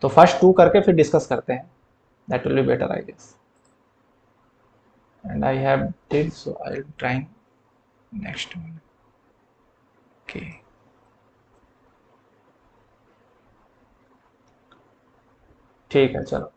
तो फर्स्ट 2 करके फिर डिस्कस करते हैं, that will be better I guess. And I have did, so I will trying next one. Okay, ठीक है चलो।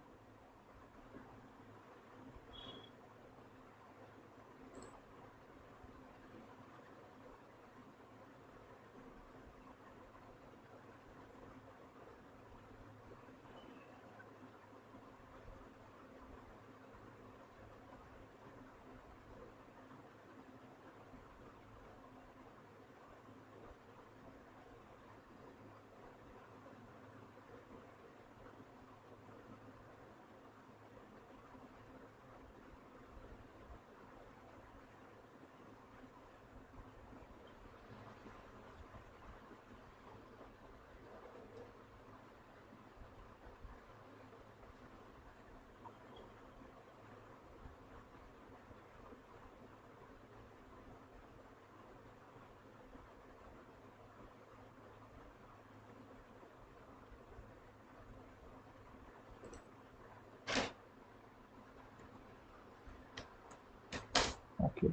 Okay,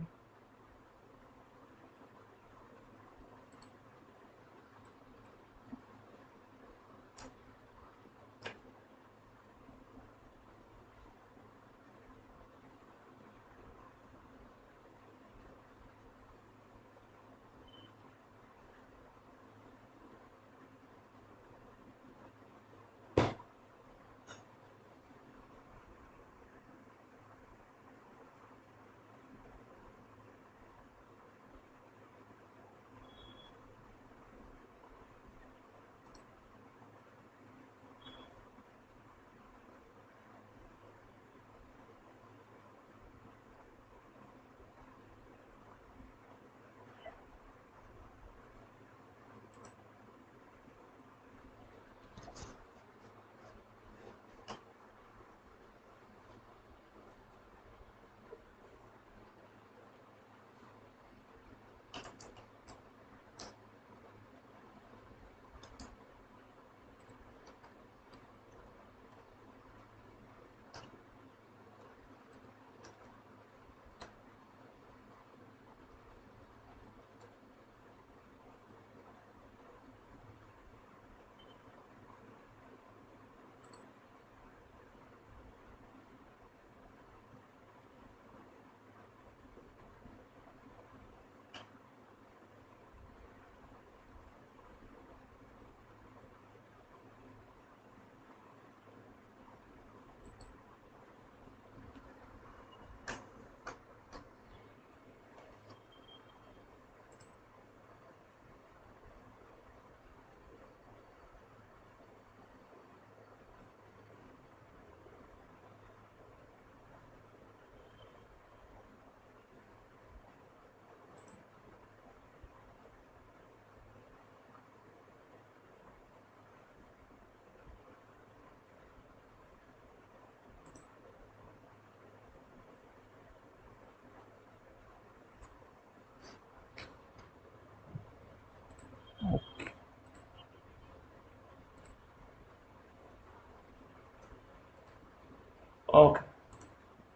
okay,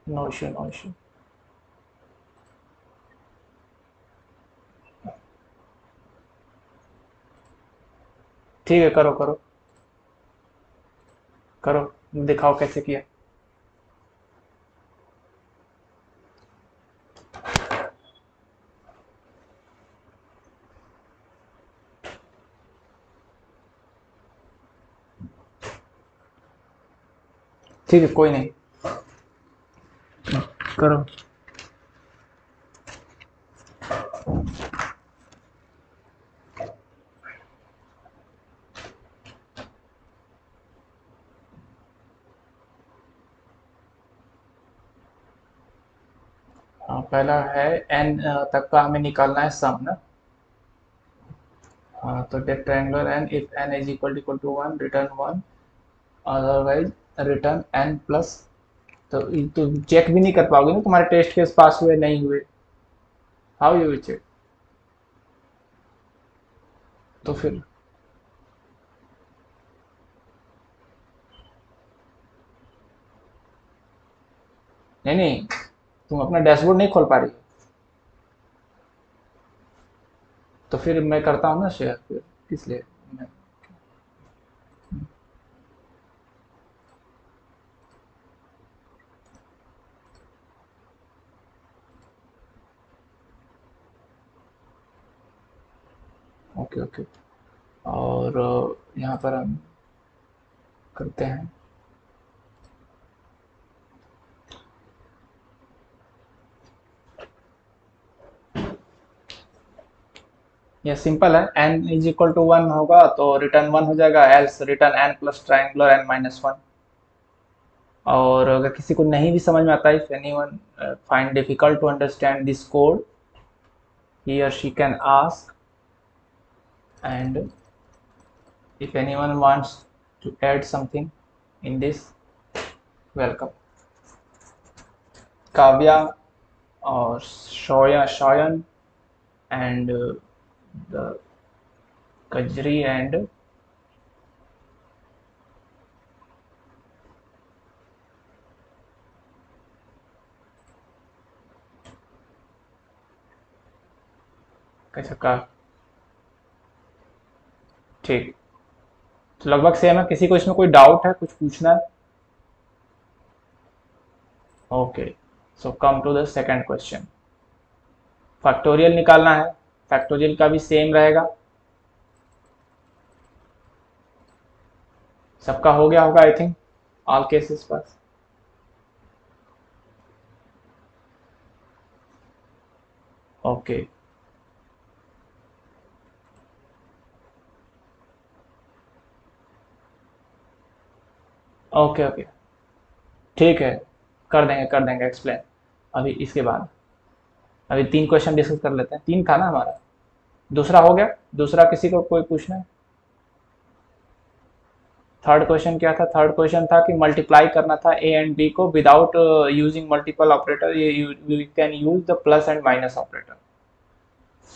no issue no issue. ठीक है, करो करो करो, दिखाओ कैसे किया। ठीक है, कोई नहीं, करो। हाँ, पहला है एन तक का हमें निकालना है सम ना। हाँ, तो take triangular n if n is equal to one return one, otherwise return n plus. तो चेक भी नहीं कर पाओगे ना तुम्हारे टेस्ट केस पास हुए नहीं हुए, हाउ यू विल चेक। तो फिर नहीं नहीं, तुम अपना डैशबोर्ड नहीं खोल पा रही, तो फिर मैं करता हूँ ना शेयर, फिर किस लिए मैं, ओके ओके। और यहाँ पर हम करते हैं, ये सिंपल है, n इज इक्वल टू 1 होगा तो रिटर्न 1 हो जाएगा, else return n plus triangular n minus 1। और अगर किसी को नहीं भी समझ में आता है, if anyone find difficult to understand this code, he or she can ask, and if anyone wants to add something in this, welcome। Kavya और शोयन and the Kajri and कैसा का, ठीक। तो लगभग सेम है, किसी को इसमें कोई डाउट है, कुछ पूछना है? Okay, so come to the second question. Factorial निकालना है, फैक्टोरियल का भी सेम रहेगा, सबका हो गया होगा I think, all cases pass. Okay okay okay, ठीक है, कर देंगे एक्सप्लेन। अभी इसके बाद अभी 3 क्वेश्चन डिस्कस कर लेते हैं, 3 था ना हमारा, दूसरा हो गया, दूसरा किसी को कोई पूछना है? थर्ड क्वेश्चन क्या था? थर्ड क्वेश्चन था कि मल्टीप्लाई करना था ए एंड बी को without using multiple operator, you can use the plus and minus operator.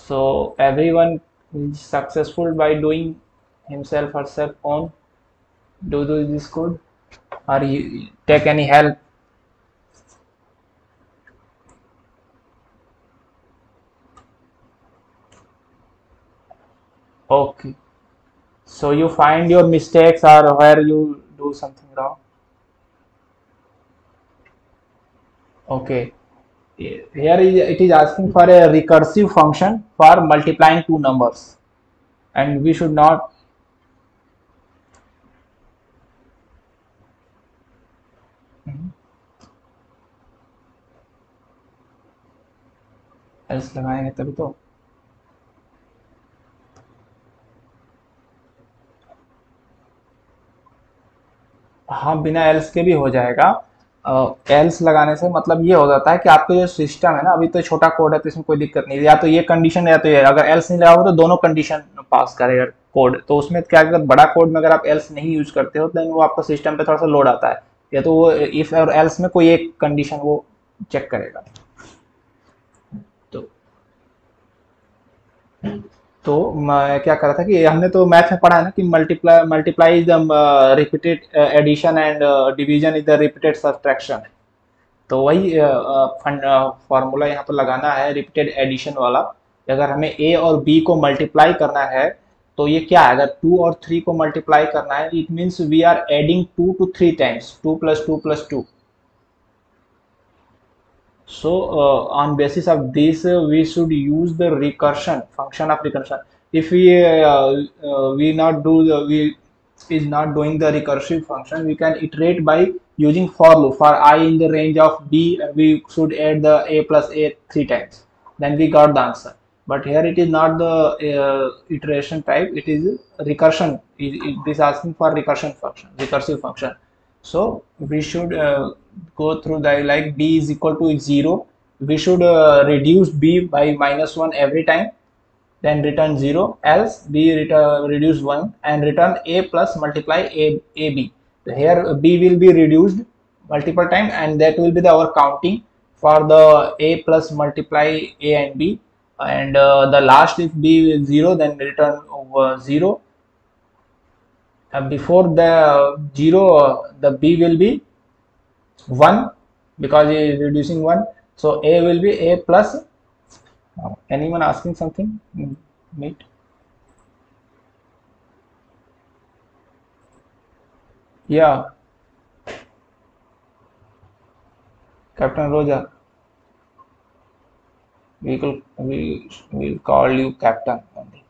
So everyone is successful by doing himself herself on do this code, or you take any help? Okay, so you find your mistakes or where you do something wrong. Okay, here it is asking for a recursive function for multiplying two numbers, and we should not, else लगाएंगे तभी तो। हाँ, बिना else के भी हो जाएगा। Else लगाने से मतलब ये हो जाता है कि आपका जो सिस्टम है ना, अभी तो छोटा कोड है तो इसमें कोई दिक्कत नहीं है, या तो ये कंडीशन या तो ये, अगर एल्स नहीं लगाओगे तो दोनों कंडीशन पास करेगा कोड। तो उसमें क्या, अगर बड़ा कोड में अगर आप एल्स नहीं यूज करते हो देन वो आपका सिस्टम पे थोड़ा सा लोड आता है, या तो वो इफ और एल्स में कोई एक कंडीशन वो चेक करेगा। तो तो मैं क्या कर रहा था कि हमने तो मैथ में पढ़ा है ना कि multiply is the repeated addition and division is the repeated subtraction. तो वही फॉर्मूला यहाँ पर लगाना है, रिपीटेड एडिशन वाला। अगर हमें ए और बी को मल्टीप्लाई करना है तो ये क्या है, अगर 2 और 3 को मल्टीप्लाई करना है, it means we are adding 2 to 3 times, 2 + 2 + 2। So on basis of this, we should use the recursion function of recursion. If we not do the, we is not doing the recursive function, we can iteration by using for loop. For I in the range of b, we should add the a plus a 3 times, then we got the answer. But here it is not the iteration type, it is recursion. It is asking for recursion function, recursive function. So we should go through the, like b is equal to 0, we should reduce b by -1 every time, then return 0, else b reduce 1 and return a plus multiply ab. So here b will be reduced multiple time, and that will be our counting for the a plus multiply a and b, and the last, if b is 0 then return over 0. Before the 0, the b will be 1, because it is reducing 1, so a will be a plus. Anyone asking something? Meet. Yeah, Captain Roger, we will call you captain only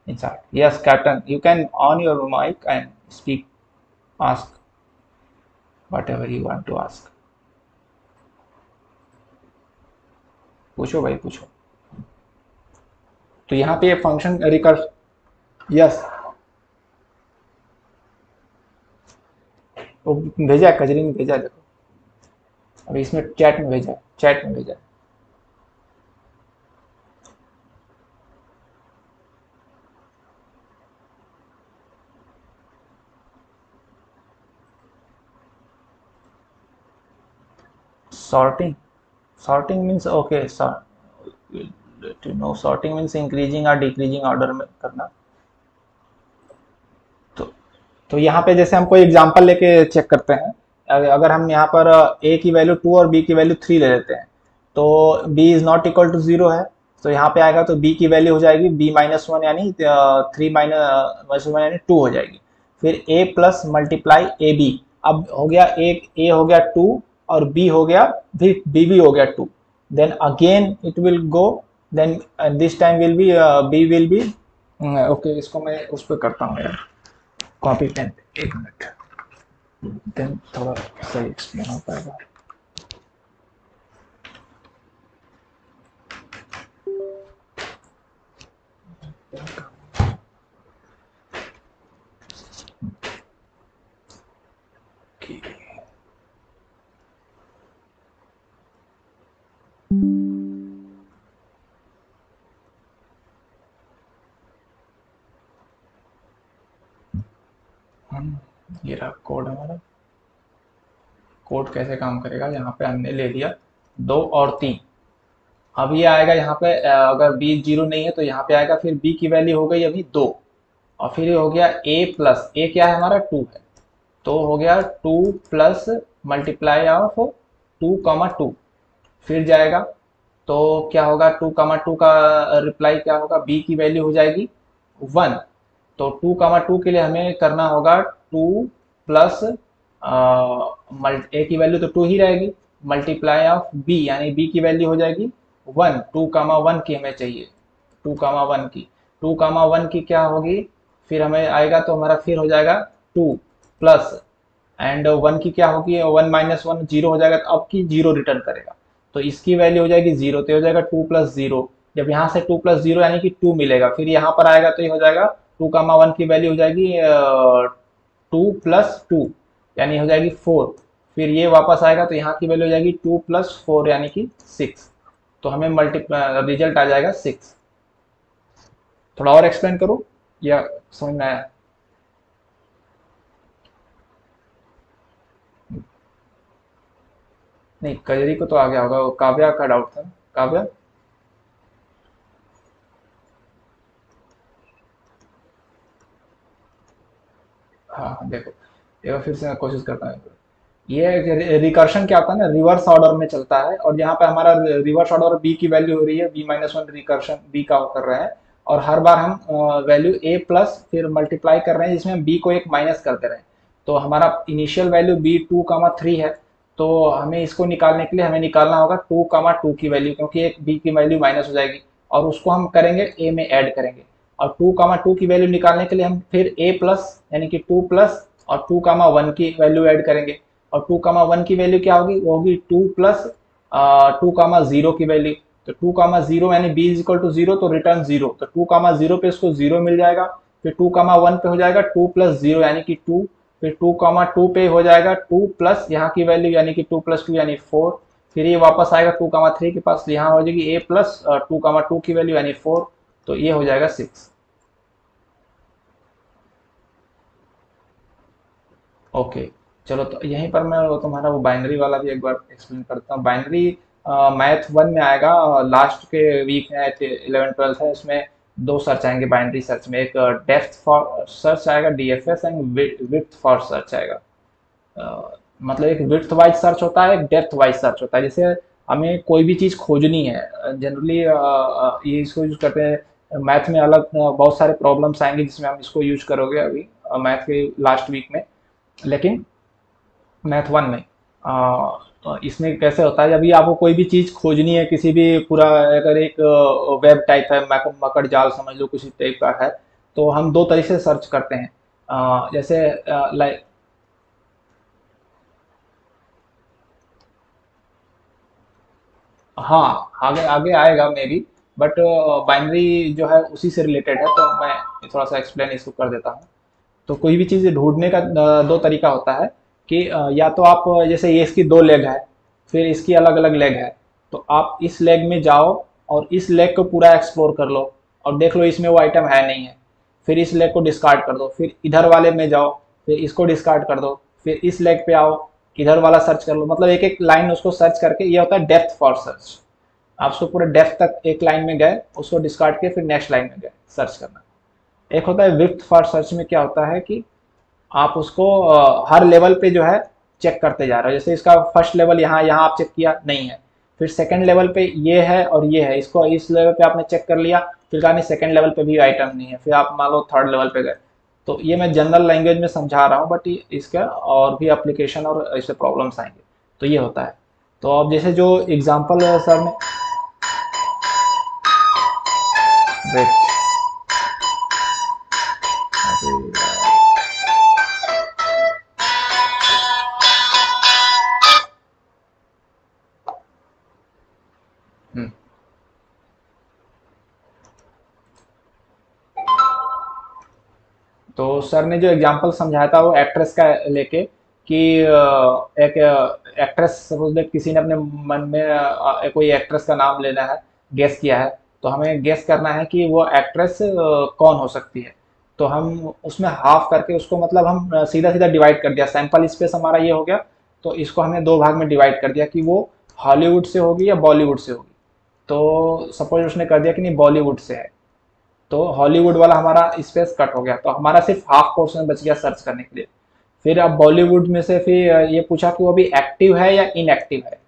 inside. Yes, captain, you can on your mic and speak, ask whatever you want to ask. पूछो भाई पूछो। तो यहाँ पे ये function recur, yes, वो भेजा है, कजरी ने भेजा है, देखो अभी इसमें चैट में भेजा है, चैट में भेजा है। sorting sorting means okay, to know sorting means increasing or decreasing order में करना। तो यहाँ पे जैसे हम कोई एग्जांपल लेके चेक करते हैं, अगर हम यहाँ पर a की वैल्यू 2 और b की वैल्यू 3 ले लेते हैं, तो b is not equal to 0 है, तो यहाँ पे आएगा तो b की वैल्यू हो जाएगी b माइनस वन, यानी 3 माइनस वन यानी 2 हो जाएगी। फिर a plus multiply A B, अब हो गया एक a हो गया 2 और b हो गया, फिर b भी हो गया 2, then again it will go, then this time will be b will be, okay इसको मैं उस पर करता हूँ यार, कॉपी पेन, एक मिनट, देन थोड़ा सही एक्सप्लेन हो पाएगा। ये रहा कोड हमारा। कोड कैसे काम करेगा, यहाँ पे हमने ले लिया 2 और 3, अब ये आएगा यहाँ पे अगर b 0 नहीं है तो यहाँ पे आएगा, फिर b की वैल्यू हो गई अभी 2, और फिर ये हो गया a प्लस, a क्या है हमारा 2 है, तो हो गया 2 प्लस मल्टीप्लाई ऑफ 2, 2, फिर जाएगा तो क्या होगा 2, 2 का रिप्लाई क्या होगा, b की वैल्यू हो जाएगी 1, तो 2, 2 के लिए हमें करना होगा 2 प्लस ए की वैल्यू तो 2 ही रहेगी, मल्टीप्लाई ऑफ b, यानी b की वैल्यू हो जाएगी 1, 2, 1 की हमें चाहिए, 2, 1 की, 2, 1 की क्या होगी, फिर हमें आएगा तो हमारा फिर हो जाएगा 2 प्लस एंड 1 की क्या होगी, 1 माइनस 1 0 हो जाएगा, तो अब की 0 रिटर्न करेगा, तो इसकी वैल्यू हो जाएगी 0, तो हो जाएगा 2 प्लस 0, जब यहाँ से 2 प्लस 0 यानी कि 2 मिलेगा, फिर यहाँ पर आएगा तो ये हो जाएगा 2, 1 की वैल्यू हो जाएगी 2 प्लस 2 यानी हो जाएगी 4, फिर ये वापस आएगा तो यहाँ की वैल्यू हो जाएगी 2 प्लस 4 यानी कि 6, तो हमें रिजल्ट आ जाएगा 6। थोड़ा और एक्सप्लेन करो या समझ में आया? नहीं, कजरी को तो आ गया होगा, वो काव्या का डाउट था, काव्या। हाँ हाँ, देखो एक बार फिर से मैं कोशिश करता हूँ। ये रिकर्शन क्या होता है ना, रिवर्स ऑर्डर में चलता है, और यहाँ पे हमारा रिवर्स ऑर्डर बी की वैल्यू हो रही है B minus one, recursion B का कर रहे हैं, और हर बार हम वैल्यू ए प्लस फिर मल्टीप्लाई कर रहे हैं जिसमें बी को एक माइनस करते रहे, तो हमारा इनिशियल वैल्यू बी 2, 3 है, तो हमें इसको निकालने के लिए हमें निकालना होगा 2, 2 की वैल्यू, क्योंकि एक बी की वैल्यू माइनस हो जाएगी, और उसको हम करेंगे ए में ऐड करेंगे, और 2, 2 की वैल्यू निकालने के लिए हम फिर ए प्लस यानी कि 2 प्लस और 2, 1 की वैल्यू ऐड करेंगे, और 2, 1 की वैल्यू क्या होगी, वो होगी 2 प्लस 2, 0 की वैल्यू, तो 2, 0 यानी b इज इक्वल टू 0, तो रिटर्न 0, तो 2, 0 पे इसको 0 मिल जाएगा, फिर 2, 1 पे हो जाएगा 2 प्लस 0 यानी कि 2, फिर 2, 2 पे हो जाएगा 2 प्लस यहाँ की वैल्यू यानी कि 2 प्लस 2 यानी 4, फिर ये वापस आएगा 2, 3 के पास, यहाँ हो जाएगी a प्लस 2, 2 की वैल्यू यानी 4, तो ये हो जाएगा 6। ओके, चलो तो यहीं पर मैं वो तुम्हारा वो बाइनरी वाला भी एक बार एक्सप्लेन करता हूँ। बाइनरी मैथ 1 में आएगा, लास्ट के वीक में आए थे, 11 12 है, उसमें दो सर्च आएंगे बाइनरी सर्च में, एक डेप्थ फॉर सर्च आएगा DFS and width for search आएगा। मतलब एक विड्थ वाइज सर्च होता है, एक डेप्थ वाइज सर्च होता है। जैसे हमें कोई भी चीज़ खोजनी है, जनरली ये इसको यूज करते हैं मैथ में। अलग बहुत सारे प्रॉब्लम्स आएंगे जिसमें हम इसको यूज करोगे अभी मैथ के लास्ट वीक में। लेकिन मैथ वन में इसमें कैसे होता है, अभी आपको कोई भी चीज़ खोजनी है, किसी भी पूरा अगर एक वेब टाइप है, मकड़ जाल समझ लो किसी टाइप का है, तो हम दो तरीके से सर्च करते हैं। जैसे लाइक, हाँ आगे आगे आएगा मे बी, बट बाइनरी जो है उसी से रिलेटेड है, तो मैं थोड़ा सा एक्सप्लेन इसको कर देता हूँ। तो कोई भी चीज़ ढूंढने का दो तरीका होता है कि या तो आप जैसे ये इसकी दो लेग है, फिर इसकी अलग अलग लेग है, तो आप इस लेग में जाओ और इस लेग को पूरा एक्सप्लोर कर लो और देख लो इसमें वो आइटम है नहीं है। फिर इस लेग को डिस्कार्ड कर दो, फिर इधर वाले में जाओ, फिर इसको डिस्कार्ड कर दो, फिर इस लेग पे आओ, इधर वाला सर्च कर लो। मतलब एक एक लाइन उसको सर्च करके, ये होता है डेप्थ फॉर सर्च। आप उसको पूरे डेप्थ तक एक लाइन में गए, उसको डिस्कार्ड किए, फिर नेक्स्ट लाइन में गए सर्च करना। एक होता है विड्थ फॉर सर्च में क्या होता है कि आप उसको हर लेवल पे जो है चेक करते जा रहे हो। जैसे इसका फर्स्ट लेवल यहाँ यहाँ आप चेक किया नहीं है, फिर सेकंड लेवल पे ये है और ये है, इसको इस लेवल पे आपने चेक कर लिया, फिर कहा नहीं सेकंड लेवल पे भी आइटम नहीं है, फिर आप मान लो थर्ड लेवल पे गए। तो ये मैं जनरल लैंग्वेज में समझा रहा हूँ, बट इसका और भी एप्लीकेशन और इससे प्रॉब्लम्स आएंगे। तो ये होता है। तो अब जैसे जो एग्जाम्पल सर ने, वेट, तो सर ने जो एग्जांपल समझाया था वो एक्ट्रेस का लेके कि एक एक्ट्रेस, सपोज दैट किसी ने अपने मन में कोई एक्ट्रेस का नाम लेना है, गेस किया है, तो हमें गेस करना है कि वो एक्ट्रेस कौन हो सकती है। तो हम उसमें हाफ करके उसको, मतलब हम सीधा सीधा डिवाइड कर दिया, सैंपल स्पेस हमारा ये हो गया। तो इसको हमने दो भाग में डिवाइड कर दिया कि वो हॉलीवुड से होगी या बॉलीवुड से होगी। तो सपोज उसने कर दिया कि नहीं बॉलीवुड से है, तो हॉलीवुड वाला हमारा स्पेस कट हो गया, तो हमारा सिर्फ हाफ पोर्शन बच गया सर्च करने के लिए। फिर अब बॉलीवुड में से फिर ये पूछा कि वो अभी एक्टिव है या इनएक्टिव है।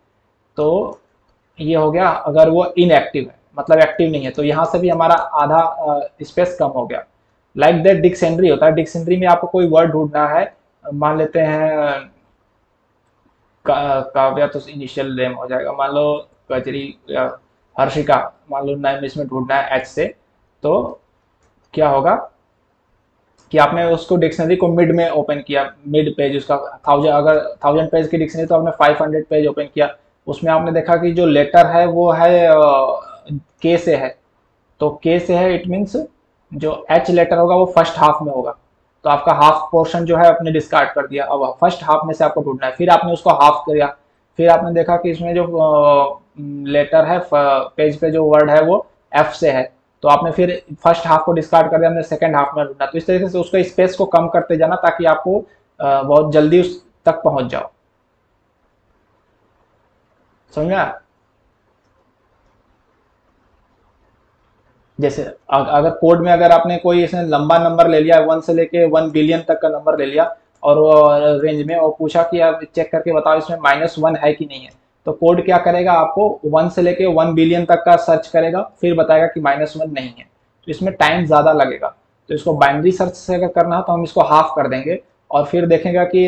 तो ये हो गया, अगर वो इनएक्टिव है मतलब एक्टिव नहीं है, तो यहाँ से भी हमारा आधा स्पेस कम हो गया। लाइक दैट डिक्शनरी होता है, डिक्शनरी में आपको कोई वर्ड ढूंढना है, मान लेते हैं काव्या, तो इनिशियल नेम हो जाएगा, मान लो कजरी या हर्षिका, मान लो नाम इसमें ढूंढना है एच से। तो क्या होगा कि आपने उसको डिक्शनरी को मिड में ओपन किया, मिड पेज उसका 1000, अगर 1000 पेज की डिक्शनरी तो आपने 500 पेज ओपन किया। उसमें आपने देखा कि जो लेटर है वो है के से है, तो के से है इट मीन्स जो एच लेटर होगा वो फर्स्ट हाफ में होगा। तो आपका हाफ पोर्शन जो है आपने डिस्कार्ड कर दिया, अब फर्स्ट हाफ में से आपको ढूंढना है, फिर आपने उसको हाफ किया। फिर आपने देखा कि इसमें जो लेटर है, पेज पे जो वर्ड है वो एफ से है, तो आपने फिर फर्स्ट हाफ को डिस्कार्ड कर दिया, हमने सेकंड हाफ में ढूंढा। तो इस तरीके से उसका स्पेस को कम करते जाना ताकि आपको बहुत जल्दी उस तक पहुंच जाओ। समझा? जैसे अगर कोड में अगर आपने कोई इसने लंबा नंबर ले लिया, 1 से लेके 1 बिलियन तक का नंबर ले लिया और वो रेंज में, और पूछा कि आप चेक करके बताओ इसमें -1 है कि नहीं है, तो कोड क्या करेगा, आपको 1 से लेके 1 बिलियन तक का सर्च करेगा, फिर बताएगा कि -1 नहीं है। तो इसमें टाइम ज़्यादा लगेगा। तो इसको बाइनरी सर्च से अगर करना हो तो हम इसको हाफ कर देंगे और फिर देखेगा कि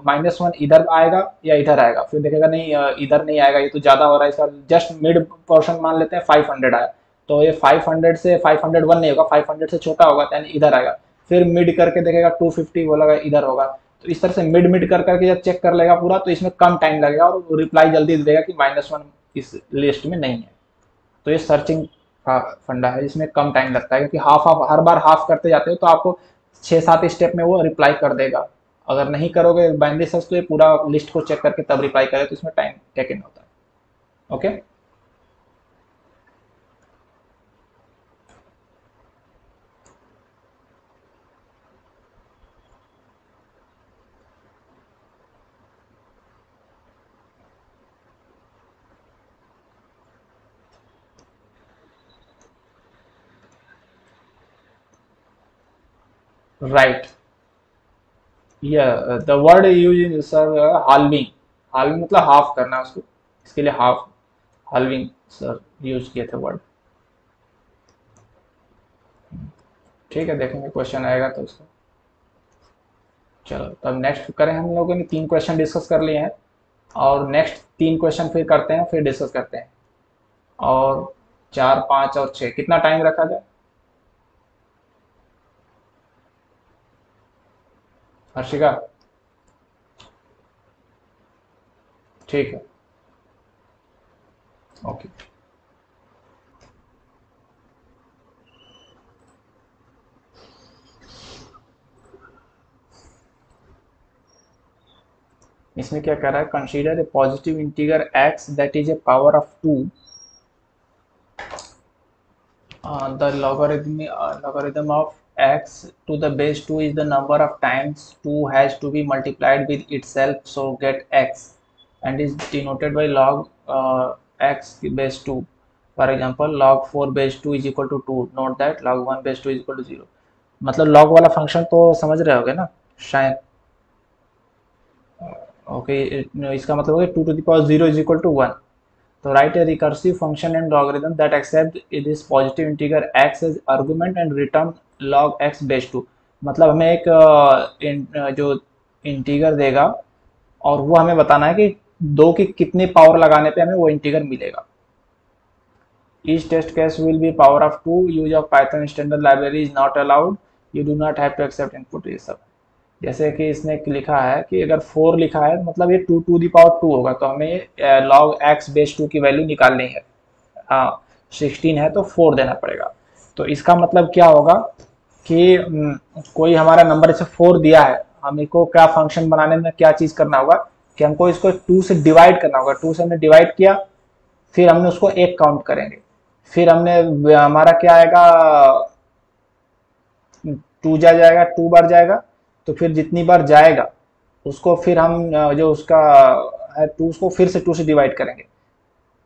-1 इधर आएगा या इधर आएगा, फिर देखेगा नहीं इधर नहीं आएगा, ये तो ज़्यादा हो रहा है, इसका जस्ट मिड पोर्शन मान लेते हैं 500 आया, तो ये 500 से 501 नहीं होगा, 500 से छोटा होगा, यानी इधर आएगा। फिर मिड करके देखेगा 250 बोला इधर होगा। तो इस तरह से मिड मिड कर करके जब चेक कर लेगा पूरा, तो इसमें कम टाइम लगेगा और रिप्लाई जल्दी दे देगा कि -1 इस लिस्ट में नहीं है। तो ये सर्चिंग का फंडा है जिसमें कम टाइम लगता है, क्योंकि हाफ हाफ हर बार हाफ करते जाते हो तो आपको 6-7 स्टेप में वो रिप्लाई कर देगा। अगर नहीं करोगे बाइनरी सर्च तो ये पूरा लिस्ट को चेक करके तब रिप्लाई करे, तो इसमें टाइम टेकन होता है। Okay, right. या the word use in sir halving, halving मतलब हाफ करना उसको, इसके लिए हाफ, हाल्विंग सर यूज किए थे वर्ड। ठीक है, देखेंगे क्वेश्चन आएगा तो उसका। चलो तब नेक्स्ट करें, हम लोगों ने 3 क्वेश्चन डिस्कस कर लिए हैं, और नेक्स्ट 3 क्वेश्चन फिर करते हैं, फिर डिस्कस करते हैं। और 4, 5 और 6 कितना टाइम रखा जाए? हर्षिका? ठीक है, ओके। इसमें क्या कह रहा है, consider a positive integer x that is a power of 2, the logarithm of x to the base 2 is the number of times 2 has to be multiplied with itself, so get x, and is denoted by log x base 2. For example, log 4 base 2 is equal to 2. Note that log 1 base 2 is equal to 0. मतलब log वाला function तो समझ रहे होगे ना शायद? Okay, इसका मतलब है 2 to the power 0 is equal to 1. So write a recursive function and logarithm that accept this positive integer x as argument and return log x base 2. मतलब हमें एक जो इंटीगर देगा, और वो हमें बताना है कि 2 की कितनी पावर लगाने पे हमें वो इंटीगर मिलेगा। Each test case will be power of 2. Use of Python standard library is not allowed. You do not have to accept input, ये सब। जैसे कि इसने लिखा है कि अगर 4 लिखा है मतलब ये 2 to the power 2 होगा, तो हमें लॉग एक्स बेस 2 की वैल्यू निकालनी है। हाँ, 16 है तो 4 देना पड़ेगा। तो इसका मतलब क्या होगा कि कोई हमारा नंबर इसे 4 दिया है, हमें को क्या फंक्शन बनाने में क्या चीज़ करना होगा कि हमको इसको 2 से डिवाइड करना होगा। 2 से हमने डिवाइड किया, फिर हमने उसको 1 काउंट करेंगे, फिर हमने हमारा क्या आएगा, 2 जाएगा, 2 बार जाएगा, तो फिर जितनी बार जाएगा उसको फिर हम जो उसका है 2, उसको फिर से 2 से डिवाइड करेंगे,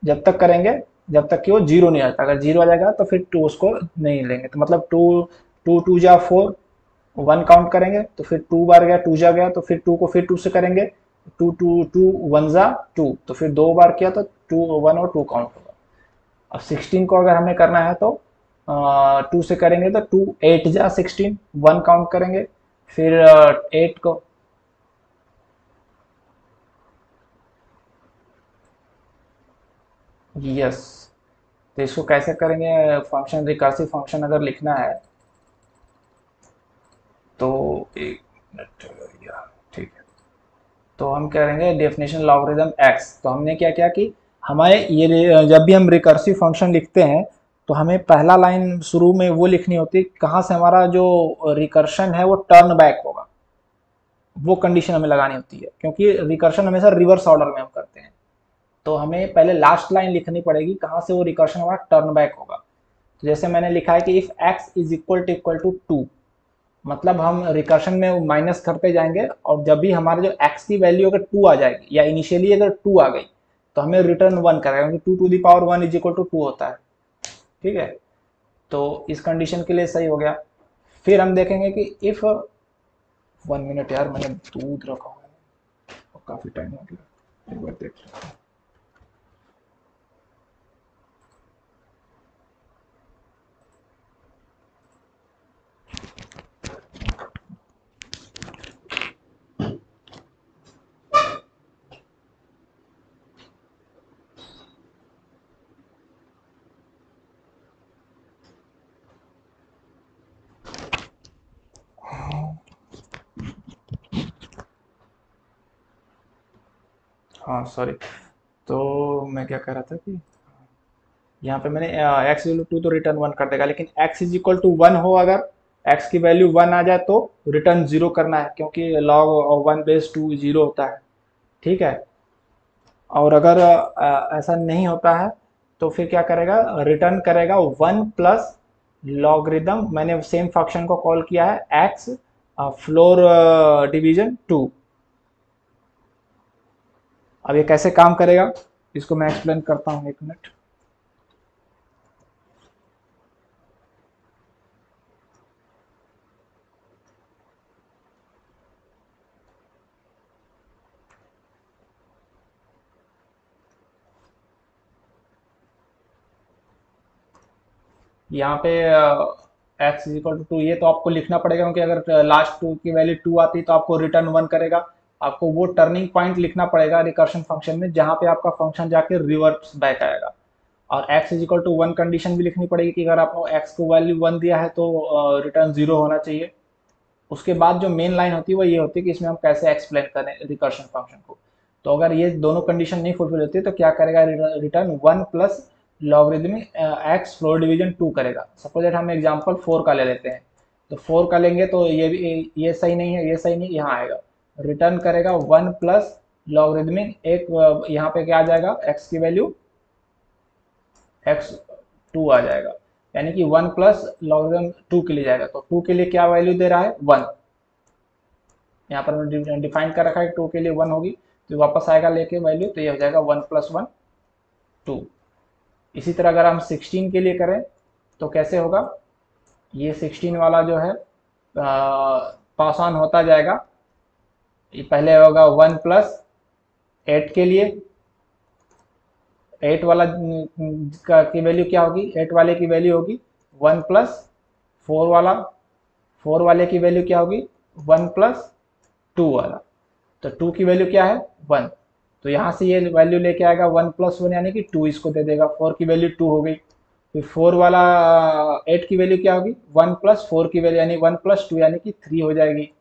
जब तक करेंगे जब तक कि वो 0 नहीं आता। अगर 0 आ जाएगा तो फिर 2 उसको नहीं लेंगे। तो मतलब 2 2 जा 4, 1 काउंट करेंगे, तो फिर 2 बार गया, 2 जा गया, तो फिर 2 को फिर 2 से करेंगे, 2 2 2 1 जा 2, तो फिर 2 बार किया तो 2 1 और 2 काउंट होगा। अब 16 को अगर हमें करना है तो 2 से करेंगे तो 2 8 जा 16, 1 काउंट करेंगे, फिर 8 को। यस, तो इसको कैसे करेंगे, फंक्शन रिकर्सिव फंक्शन अगर लिखना है तो एक मिनट, या ठीक है। तो हम करेंगे डेफिनेशन लॉगरिदम एक्स। तो हमने क्या किया कि हमारे ये जब भी हम रिकर्सिव फंक्शन लिखते हैं तो हमें पहला लाइन शुरू में वो लिखनी होती है कहाँ से हमारा जो रिकर्शन है वो टर्न बैक होगा, वो कंडीशन हमें लगानी होती है, क्योंकि रिकर्शन हमेशा रिवर्स ऑर्डर में हम करते हैं। तो हमें पहले लास्ट लाइन लिखनी पड़ेगी कहाँ से वो रिकर्शन हमारा टर्न बैक होगा। तो जैसे मैंने लिखा है कि if X is equal to 2, मतलब हम रिकर्शन में माइनस करते जाएंगे, और जब भी हमारे जो एक्स की वैल्यू अगर 2 आ जाएगी या इनिशियली अगर 2 आ गई तो हमें रिटर्न 1 करेगा, क्योंकि 2 to the power 1 is equal to 2 होता है। ठीक है, तो इस कंडीशन के लिए सही हो गया। फिर हम देखेंगे कि इफ 1 मिनट यार, मैंने दूध रखा हुआ है और काफी टाइम हो गया, एक बार देख लेते हैं। हाँ सॉरी, तो मैं क्या कह रहा था कि यहाँ पे मैंने एक्स इक्वल टू तो रिटर्न 1 कर देगा, लेकिन एक्स इज इक्वल टू 1 हो, अगर एक्स की वैल्यू 1 आ जाए तो रिटर्न 0 करना है, क्योंकि लॉग 1 बेस 2 0 होता है। ठीक है, और अगर ऐसा नहीं होता है तो फिर क्या करेगा, रिटर्न करेगा 1 प्लस लॉगरिदम, मैंने सेम फंक्शन को कॉल किया है एक्स फ्लोर डिवीजन 2। अब ये कैसे काम करेगा इसको मैं एक्सप्लेन करता हूँ, एक मिनट। यहाँ पे एक्स इज इक्वल टू 2, ये तो आपको लिखना पड़ेगा क्योंकि अगर लास्ट टू की वैल्यू 2 आती तो आपको रिटर्न 1 करेगा। आपको वो टर्निंग पॉइंट लिखना पड़ेगा रिकर्शन फंक्शन में जहाँ पे आपका फंक्शन जाके रिवर्स बैक आएगा। और x is equal to 1 condition भी लिखनी पड़ेगी कि अगर आपको x को वैल्यू 1 दिया है तो रिटर्न 0 होना चाहिए। उसके बाद जो मेन लाइन होती है वो ये होती है कि इसमें हम कैसे एक्सप्लेन करें रिकर्शन फंक्शन को। तो अगर ये दोनों कंडीशन नहीं फुलफिल होती तो क्या करेगा, return 1 plus logarithmic x floor division 2 करेगा। सपोज दैट हम एग्जांपल 4 का ले लेते हैं, तो 4 का लेंगे तो ये भी, ये सही नहीं है, ये सही नहीं, यहाँ आएगा रिटर्न करेगा 1 प्लस लॉगरिदमिक एक, यहाँ पे क्या आ जाएगा, एक्स की वैल्यू x2 आ जाएगा, यानी कि 1 प्लस लॉगरिदम 2 के लिए जाएगा। तो 2 के लिए क्या वैल्यू दे रहा है, 1। यहाँ पर हमने डिफाइन कर रखा है 2 के लिए 1 होगी, तो वापस आएगा लेके वैल्यू, तो ये हो जाएगा 1 प्लस 1 2। इसी तरह अगर हम 16 के लिए करें तो कैसे होगा, ये 16 वाला जो है पास ऑन होता जाएगा। ये पहले होगा 1 प्लस 8 के लिए, 8 वाला की वैल्यू क्या होगी, 8 वाले की वैल्यू होगी 1 प्लस 4 वाला, 4 वाले की वैल्यू क्या होगी 1 प्लस 2 वाला। तो 2 की वैल्यू क्या है 1, तो यहाँ से ये वैल्यू लेके आएगा 1 प्लस 1 यानी कि 2 इसको दे देगा। 4 की वैल्यू 2 हो गई, फिर 4 वाला 8 की वैल्यू क्या होगी 1 प्लस 4 की वैल्यू यानी 1 प्लस 2 यानी कि 3 हो जाएगी।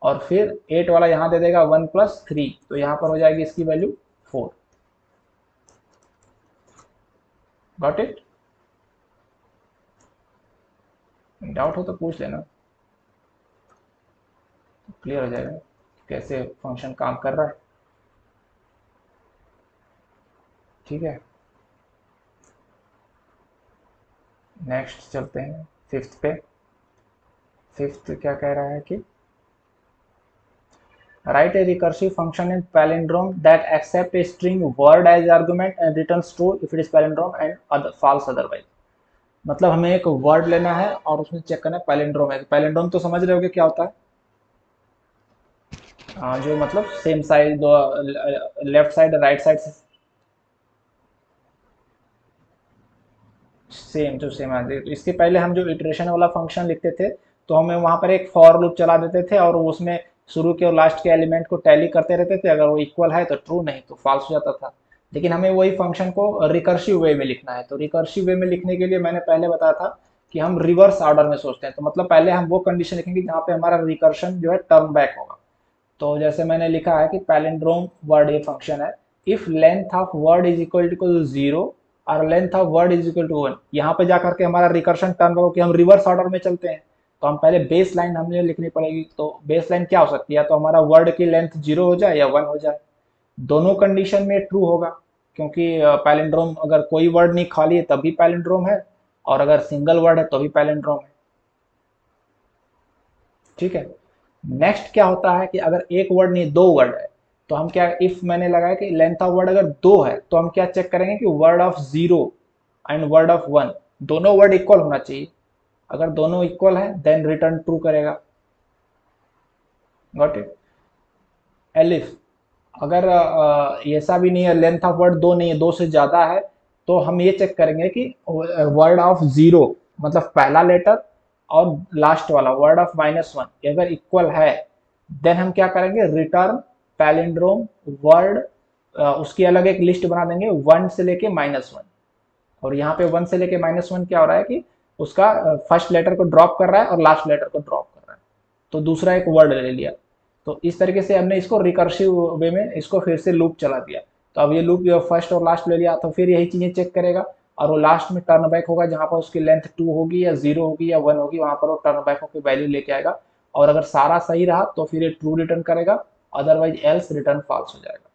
और फिर 8 वाला यहाँ दे देगा 1 प्लस 3, तो यहाँ पर हो जाएगी इसकी वैल्यू 4। Got it? डाउट हो तो पूछ लेना, क्लियर हो जाएगा कैसे फंक्शन काम कर रहा है। ठीक है, नेक्स्ट चलते हैं फिफ्थ पे। फिफ्थ क्या कह रहा है कि write a recursive function in palindrome that accept a string word as argument and returns true if it is palindrome and false otherwise। मतलब हमें एक वर्ड लेना है और उसमें चेक करना है पैलिंड्रोम है। पैलिंड्रोम तो समझ रहे होगे क्या होता है, जो मतलब सेम साइड, दो लेफ्ट साइड राइट साइड से सेम टू सेम आते। तो इसके पहले हम जो इटरेशन वाला फंक्शन लिखते थे तो हमें वहाँ पर एक फॉर लूप चला देते थे और उसमें शुरू के और लास्ट के एलिमेंट को टैली करते रहते थे, अगर वो इक्वल है तो ट्रू, नहीं तो फॉल्स हो जाता था। लेकिन हमें वही फंक्शन को रिकर्सिव वे में लिखना है। तो रिकर्सिव वे में लिखने के लिए मैंने पहले बताया था कि हम रिवर्स ऑर्डर में सोचते हैं। तो मतलब पहले हम वो कंडीशन लिखेंगे जहाँ पे हमारा रिकर्शन जो है टर्न बैक होगा। तो जैसे मैंने लिखा है कि पैलिंड्रोम वर्ड ये फंक्शन है, if length of word is equal to 0 और length of word is equal to 1, यहाँ पे जाकर के हमारा रिकर्शन टर्न होगा कि हम रिवर्स ऑर्डर में चलते हैं। तो हम पहले बेस लाइन हमें लिखनी पड़ेगी। तो बेस लाइन क्या हो सकती है, तो हमारा वर्ड की लेंथ 0 हो जाए या 1 हो जाए। दोनों कंडीशन में ट्रू होगा, क्योंकि पैलिंड्रोम अगर कोई वर्ड नहीं खाली है तभी पैलिंड्रोम है, और अगर सिंगल वर्ड है तो भी पैलिंड्रोम है। ठीक है, नेक्स्ट क्या होता है कि अगर एक वर्ड नहीं दो वर्ड है तो हम क्या, इफ मैंने लगाया कि लेंथ ऑफ वर्ड अगर 2 है तो हम क्या चेक करेंगे कि word of 0 and word of 1 दोनों वर्ड इक्वल होना चाहिए। अगर दोनों इक्वल है देन रिटर्न ट्रू करेगा। Got it? एलिफ अगर ऐसा भी नहीं है, लेंथ ऑफ वर्ड 2 नहीं है, 2 से ज्यादा है, तो हम ये चेक करेंगे कि वर्ड ऑफ 0 मतलब पहला लेटर और लास्ट वाला वर्ड ऑफ -1 अगर इक्वल है देन हम क्या करेंगे, रिटर्न पैलिंड्रोम वर्ड। उसकी अलग एक लिस्ट बना देंगे 1 से लेके -1। और यहाँ पे 1 से लेके -1 क्या हो रहा है कि उसका फर्स्ट लेटर को ड्रॉप कर रहा है और लास्ट लेटर को ड्रॉप कर रहा है, तो दूसरा एक वर्ड ले लिया। तो इस तरीके से हमने इसको रिकर्सिव वे में इसको फिर से लूप चला दिया। तो अब ये लूप फर्स्ट और लास्ट ले लिया तो फिर यही चीजें चेक करेगा और वो लास्ट में टर्न बैक होगा जहां पर उसकी लेंथ 2 होगी या 0 होगी या 1 होगी, वहां पर वो टर्न बैक होकर वैल्यू लेके आएगा। और अगर सारा सही रहा तो फिर ये ट्रू रिटर्न करेगा, अदरवाइज एल्स रिटर्न फॉल्स हो जाएगा।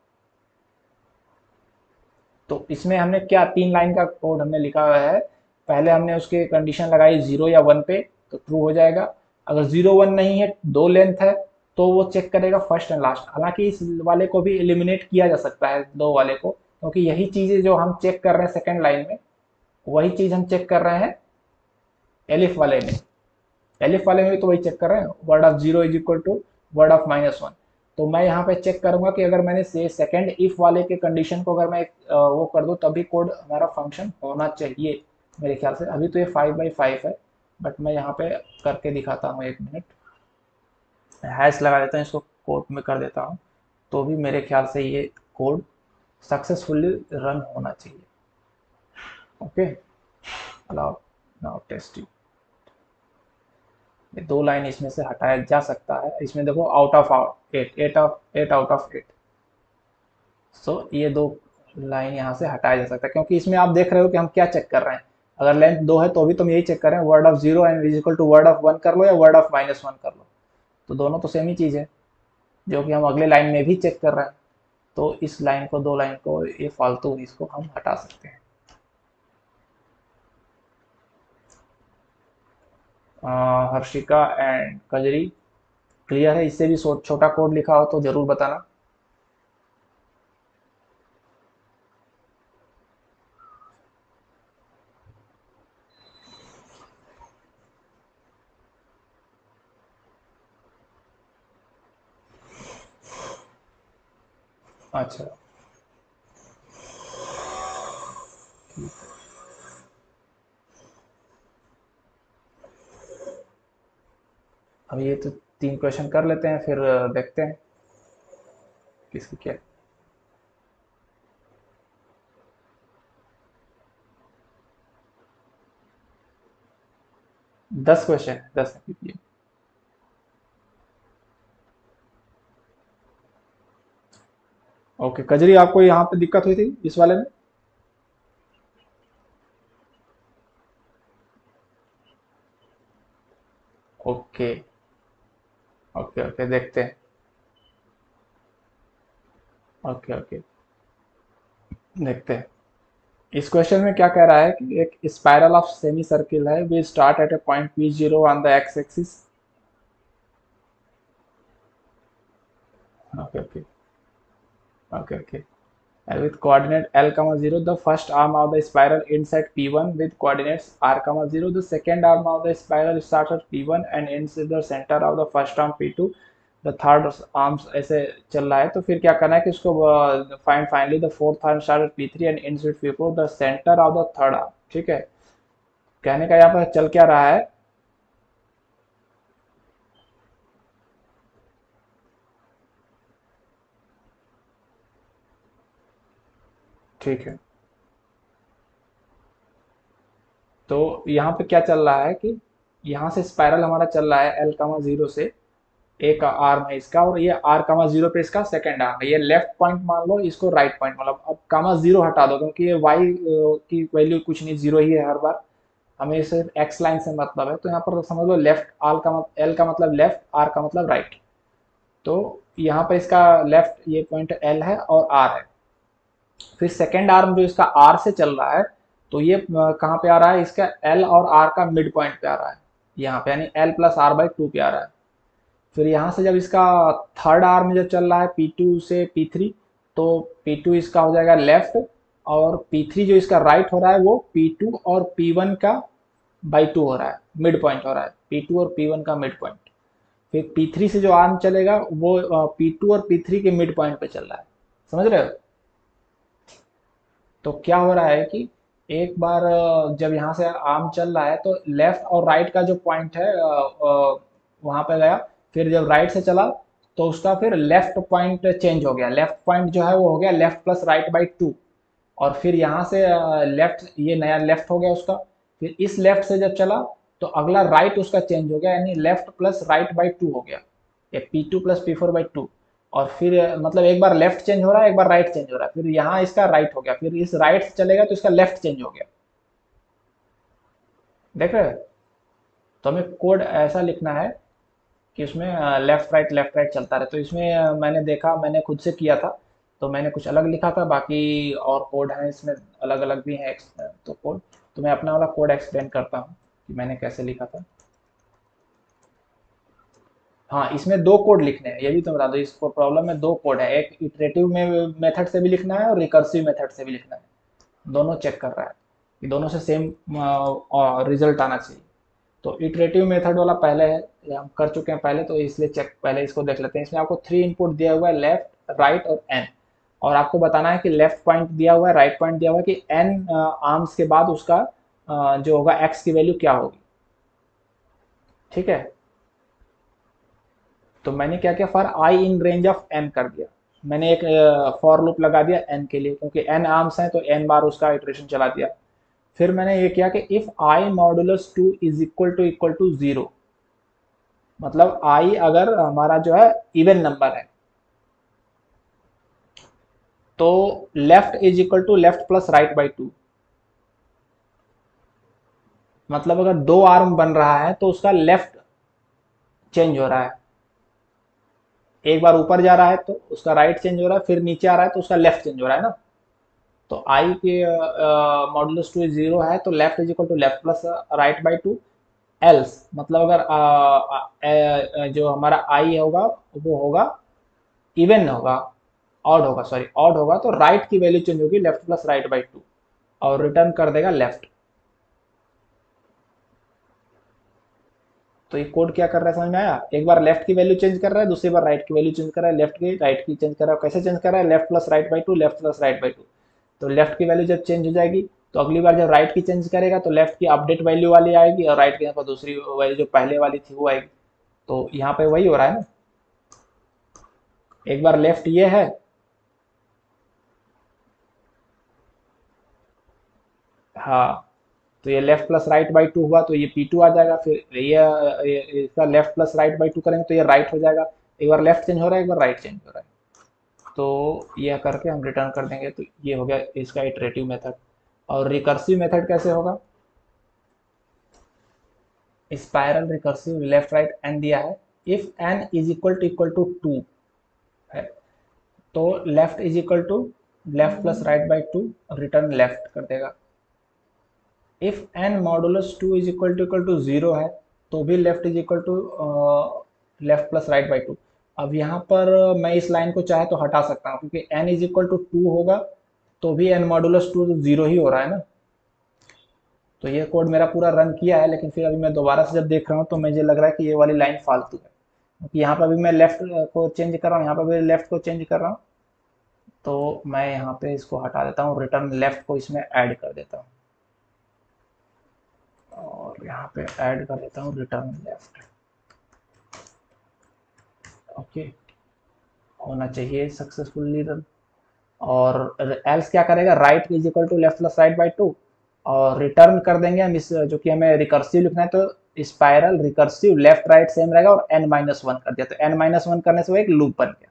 तो इसमें हमने क्या 3 लाइन का कोड हमने लिखा हुआ है। पहले हमने उसके कंडीशन लगाई 0 या 1 पे तो ट्रू हो जाएगा। अगर 0 1 नहीं है, 2 लेंथ है, तो वो चेक करेगा फर्स्ट एंड लास्ट। हालांकि इस वाले को भी एलिमिनेट किया जा सकता है 2 वाले को, क्योंकि यही चीजें जो हम चेक कर रहे हैं सेकेंड लाइन में वही चीज हम चेक कर रहे हैं एलिफ वाले में। एलिफ वाले में भी तो वही चेक कर रहे हैं, word of 0 is equal to word of -1। तो मैं यहाँ पे चेक करूंगा कि अगर मैंने से सेकेंड इफ वाले के कंडीशन को अगर मैं वो कर दूं तभी कोड हमारा फंक्शन होना चाहिए। मेरे ख्याल से। अभी तो ये 5/5 है, बट मैं यहाँ पे करके दिखाता हूँ, 1 मिनट। हैश लगा देता हूँ, इसको कोड में कर देता हूँ, तो भी मेरे ख्याल से ये कोड सक्सेसफुली रन होना चाहिए। Okay, allow now testing. ये 2 लाइन इसमें से हटाया जा सकता है। इसमें देखो आउट ऑफ 8, 8 आउट ऑफ 8। सो ये 2 लाइन यहाँ से हटाया जा सकता है, क्योंकि इसमें आप देख रहे हो कि हम क्या चेक कर रहे हैं। अगर लेंथ 2 है तो भी तुम यही चेक कर रहे हैं, word of 0 and is equal to word of 1 कर लो या वर्ड ऑफ -1 कर लो, तो दोनों तो सेम ही चीज़ है, जो कि हम अगले लाइन में भी चेक कर रहे हैं। तो इस लाइन को, 2 लाइन को, ये फालतू इसको हम हटा सकते हैं। हर्षिका एंड कजरी, क्लियर है? इससे भी छोटा कोड लिखा हो तो जरूर बताना। अच्छा, अब ये तो 3 क्वेश्चन कर लेते हैं, फिर देखते हैं किसकी क्या। 10 क्वेश्चन, 10 कीजिए। ओके कजरी, आपको यहाँ पे दिक्कत हुई थी इस वाले में? ओके ओके ओके, देखते हैं। ओके ओके, देखते हैं। इस क्वेश्चन में क्या कह रहा है कि एक स्पाइरल ऑफ सेमी सर्किल है, we start at a point P0 on the X axis. Okay okay okay okay, and with coordinate L comma 0, the first arm of the spiral ends at P1 with coordinates R comma 0. The second arm of the spiral starts at P1 and ends at the center of the first arm P2. The third arms ऐसे चल रहा है, तो फिर क्या करना है कि इसको find finally the fourth arm starts at P3 and ends with P4, the center of the third arm। ठीक है, कहने का यहाँ पर चल क्या रहा है। ठीक है, तो यहाँ पे क्या चल रहा है कि यहाँ से स्पाइरल हमारा चल रहा है L, 0 से, एक आर्म है इसका, और ये R, 0 पे इसका सेकंड आर्म है। ये लेफ्ट पॉइंट मान लो, इसको राइट पॉइंट मान लो। अब कामा 0 हटा दो, क्योंकि ये वाई की वैल्यू कुछ नहीं, 0 ही है हर बार, हमें सिर्फ एक्स लाइन से मतलब है। तो यहाँ पर समझ लो लेफ्ट, एल का मतलब लेफ्ट, आर का मतलब राइट। तो यहाँ पर इसका लेफ्ट ये पॉइंट एल है और आर है। फिर सेकेंड आर्म जो इसका आर से चल रहा है, तो ये कहाँ पे आ रहा है, इसका एल और आर का मिड पॉइंट पे आ रहा है यहाँ पे, यानी L+R/2 पे आ रहा है। फिर यहाँ से जब इसका थर्ड आर्म जब चल रहा है P2 से P3, तो P2 इसका हो जाएगा लेफ्ट, और P3 जो इसका राइट हो रहा है वो P2 और P1 का बाई 2 हो रहा है, मिड पॉइंट हो रहा है, P2 और P1 का मिड पॉइंट। फिर P3 से जो आर्म चलेगा वो P2 और P3 के मिड पॉइंट पे चल रहा है। समझ रहे हो? तो क्या हो रहा है कि एक बार जब यहाँ से आर्म चल रहा है, तो लेफ्ट और राइट का जो पॉइंट है वहाँ पे गया। फिर जब राइट से चला, तो उसका फिर लेफ्ट पॉइंट चेंज हो गया। लेफ्ट पॉइंट जो है वो हो गया लेफ्ट+राइट/2। और फिर यहाँ से लेफ्ट, ये नया लेफ्ट हो गया उसका। फिर इस लेफ्ट से जब चला, तो अगला राइट उसका चेंज हो गया, यानी लेफ्ट+राइट/2 हो गया, या P2+P4/2। और फिर मतलब एक बार लेफ्ट चेंज हो रहा है, एक बार राइट चेंज हो रहा है, फिर यहाँ इसका राइट हो गया, फिर इस राइट से चलेगा तो इसका लेफ्ट चेंज हो गया। देख रहे हो? तो हमें कोड ऐसा लिखना है कि उसमें लेफ्ट राइट चलता रहे। तो इसमें मैंने देखा, मैंने खुद से किया था, तो मैंने कुछ अलग लिखा था, बाकी और कोड हैं इसमें, अलग अलग भी हैं तो कोड। तो मैं अपना वाला कोड एक्सप्लेन करता हूँ कि मैंने कैसे लिखा था। हाँ, इसमें 2 कोड लिखने हैं, ये भी तो बता दो। इसको प्रॉब्लम में 2 कोड है, एक इटरेटिव में मेथड से भी लिखना है और रिकर्सिव मेथड से भी लिखना है। दोनों चेक कर रहा है कि दोनों से सेम रिजल्ट आना चाहिए। तो इटरेटिव मेथड वाला पहले है, ये हम कर चुके हैं पहले, तो इसलिए चेक पहले इसको देख लेते हैं। इसमें आपको 3 इनपुट दिया हुआ है, लेफ्ट, राइट और एन। और आपको बताना है कि लेफ्ट पॉइंट दिया हुआ है, राइट पॉइंट दिया हुआ है कि एन आर्म्स के बाद उसका जो होगा x की वैल्यू क्या होगी। ठीक है, तो मैंने क्या किया, for i in range of n कर दिया। मैंने एक फॉर लूप लगा दिया n के लिए, क्योंकि n आर्म्स है तो n बार उसका इटरेशन चला दिया। फिर मैंने ये किया कि if I modulus 2 is equal to 0, मतलब आई अगर हमारा जो है इवन नंबर है, तो left is equal to left plus right by 2। मतलब अगर दो आर्म बन रहा है तो उसका लेफ्ट चेंज हो रहा है, एक बार ऊपर जा रहा है तो उसका राइट चेंज हो रहा है, फिर नीचे आ रहा है तो उसका लेफ्ट चेंज हो रहा है ना। तो आई के मॉडुलस 2 जीरो है तो left is equal to left plus right by 2। Else मतलब अगर जो हमारा आई होगा वो होगा इवन होगा, ऑड होगा, सॉरी ऑड होगा, तो राइट की वैल्यू चेंज होगी लेफ्ट प्लस राइट बाई 2 और रिटर्न कर देगा लेफ्ट। तो ये कोड क्या कर रहा है समझ में आया, एक बार लेफ्ट की वैल्यू चेंज कर रहा है, दूसरी बार राइट की वैल्यू चेंज कर रहा है, लेफ्ट की राइट की चेंज कर रहा है। कैसे चेंज कर रहा है, left plus right by 2, left plus right by 2। तो लेफ्ट की वैल्यू जब चेंज हो जाएगी तो अगली बार जब राइट की चेंज करेगा तो लेफ्ट की अपडेट वैल्यू वाली आएगी और राइट के यहाँ पर दूसरी वैल्यू जो पहले वाली थी वो आएगी। तो यहाँ पे वही हो रहा है ना, एक बार लेफ्ट ये है, हाँ, तो ये लेफ्ट प्लस राइट बाई 2 हुआ तो ये P2 आ जाएगा। फिर इसका लेफ्ट प्लस राइट बाई 2 करेंगे तो ये राइट हो जाएगा। एक बार लेफ्ट चेंज हो रहा है, एक बार राइट चेंज हो रहा है, तो यह करके हम रिटर्न कर देंगे। तो ये हो गया इसका इटरेटिव मेथड। और रिकर्सिव मेथड कैसे होगा, spiral recursive left right n दिया है, if n is equal to 2 है तो left is equal to left plus right by 2 return left कर देगा। If n modulus 2 is equal to 0 है तो भी left is equal to left plus right by 2। अब यहाँ पर मैं इस लाइन को चाहे तो हटा सकता हूँ, क्योंकि n इज इक्वल टू 2 होगा तो भी n मॉडुलस 2 जीरो ही हो रहा है ना। तो ये कोड मेरा पूरा रन किया है, लेकिन फिर अभी मैं दोबारा से जब देख रहा हूँ तो मुझे लग रहा है कि ये वाली लाइन फालतू है, क्योंकि यहाँ पर भी मैं लेफ्ट को चेंज कर रहा हूँ, यहाँ पर भी लेफ्ट को चेंज कर रहा हूँ। तो मैं यहाँ पे इसको हटा देता हूँ, रिटर्न लेफ्ट को इसमें ऐड कर देता हूँ और यहाँ पे ऐड कर देता हूँ रिटर्न लेफ्ट। ओके, होना चाहिए सक्सेसफुली रन। और एल्स क्या करेगा, right is equal to left plus right by 2 और रिटर्न कर देंगे हम इस, जो कि हमें रिकर्सिव लिखना है तो spiral recursive left right same रहेगा और n माइनस वन कर दिया, तो n माइनस वन करने से वो एक लूप बन गया।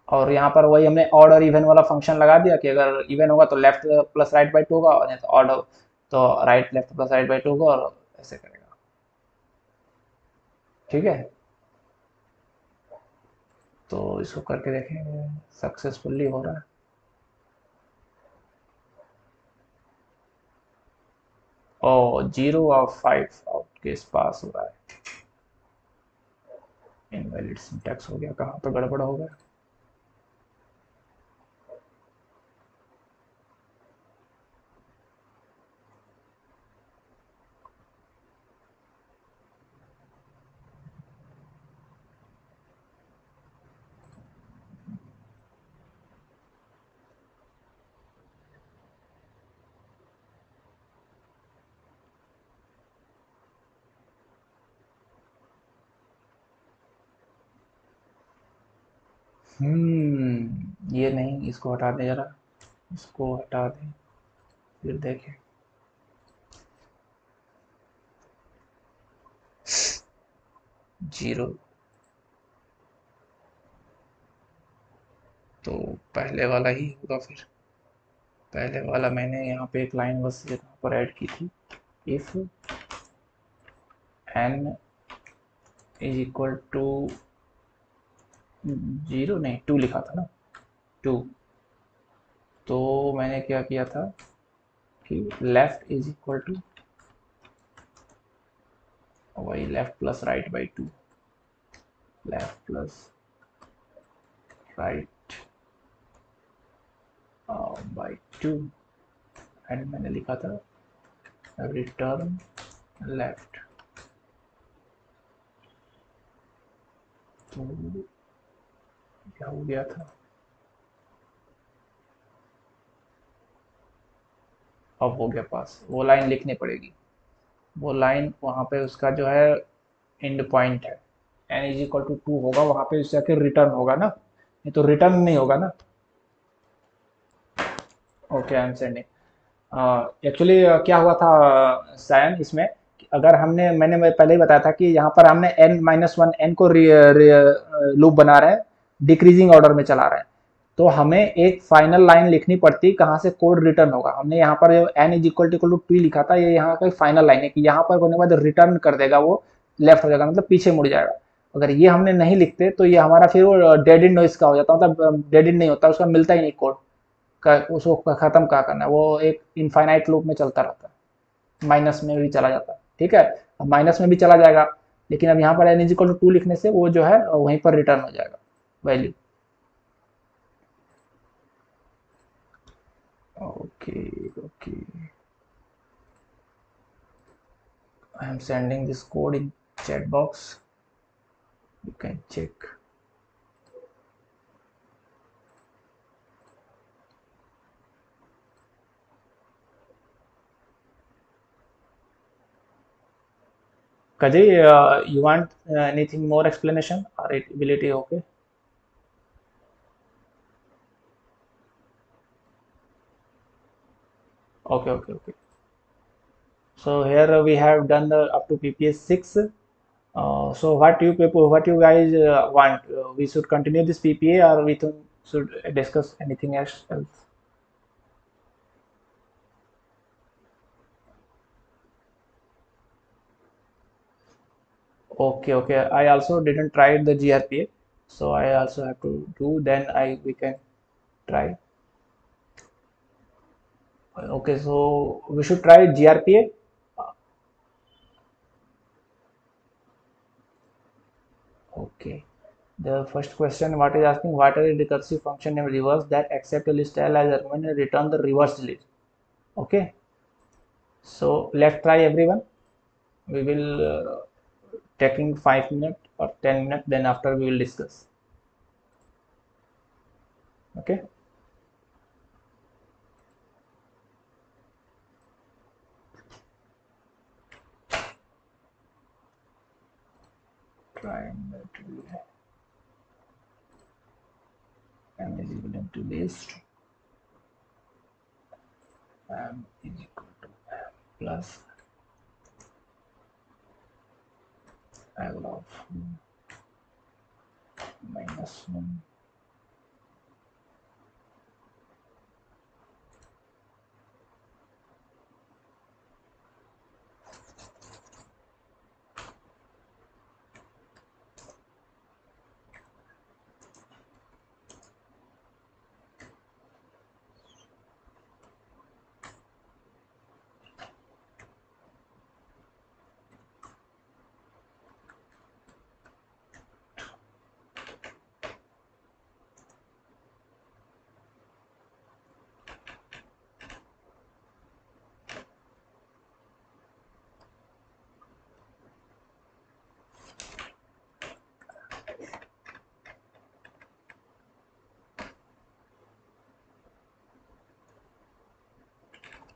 और यहाँ पर वही हमने ऑड और इवन वाला फंक्शन लगा दिया कि अगर इवन होगा तो लेफ्ट प्लस राइट बाई 2 होगा और नहीं तो ऑड हो तो right left plus right by 2 होगा, और ऐसे करेगा। ठीक है, तो इसको करके देखेंगे सक्सेसफुली हो रहा है। ओ 0 और 5 आउट के पास हो रहा है, इनवैलिड सिंटैक्स हो गया, कहाँ पे गड़बड़ हो गया। ये नहीं, इसको हटा दे जरा, इसको हटा दें, फिर देखें। जीरो, तो पहले वाला ही होगा फिर। पहले वाला मैंने यहाँ पे एक लाइन बस यहाँ पर ऐड की थी, if n is equal to 0 नहीं 2 लिखा था ना, 2। तो मैंने क्या किया था कि लेफ्ट इज इक्वल टू वही left plus right by 2, left plus right by 2 and मैंने लिखा था रिटर्न लेफ्ट। तो क्या हो गया था, अब हो गया पास, वो लाइन लिखनी पड़ेगी। वो लाइन वहाँ पे उसका जो है एंड पॉइंट है, एन इज इक्वल टू 2 होगा, वहाँ पे जाके रिटर्न होगा ना, नहीं तो रिटर्न नहीं होगा ना। Okay, I am sending. Actually क्या हुआ था सायन इसमें, कि अगर मैंने पहले ही बताया था कि यहाँ पर हमने n-1 n को लूप बना रहे हैं, डिक्रीजिंग ऑर्डर में चला रहे हैं, तो हमें एक फाइनल लाइन लिखनी पड़ती कहाँ से कोड रिटर्न होगा। हमने यहाँ पर जो n इज इक्वल टू 2 लिखा था, ये यहाँ का फाइनल लाइन है कि यहाँ पर होने के बाद रिटर्न कर देगा, वो लेफ्ट हो जाएगा, मतलब पीछे मुड़ जाएगा। अगर ये हमने नहीं लिखते तो ये हमारा फिर वो डेड इंड इसका हो जाता, मतलब डेड इंड नहीं होता, उसका मिलता ही नहीं कोड का, उसको खत्म क्या करना है, वो एक इनफाइनाइट लूप में चलता रहता है, माइनस में भी चला जाता है। ठीक है, अब माइनस में भी चला जाएगा, लेकिन अब यहाँ पर एन इज इक्वल टू 2 लिखने से वो जो है वहीं पर रिटर्न हो जाएगा value. Okay okay, I am sending this code in chat box, you can check. Kajay, you want anything more explanation, or will it be okay? Okay, okay, okay. So here we have done the up to PPS 6. So what you people, what you guys want? We should continue this PPA, or we should discuss anything else? Okay, okay. I also didn't try the GRPA, so I also have to do. Then we can try. Okay, so we should try GRPA. Okay. The first question, what is asking, what are the recursive function in reverse that accept a list L as argument and return the reversed list? Okay. So let's try everyone. We will taking 5 minutes or 10 minutes. Then after we will discuss. Okay. Triangle m is equal to list m is equal to m plus L of -1.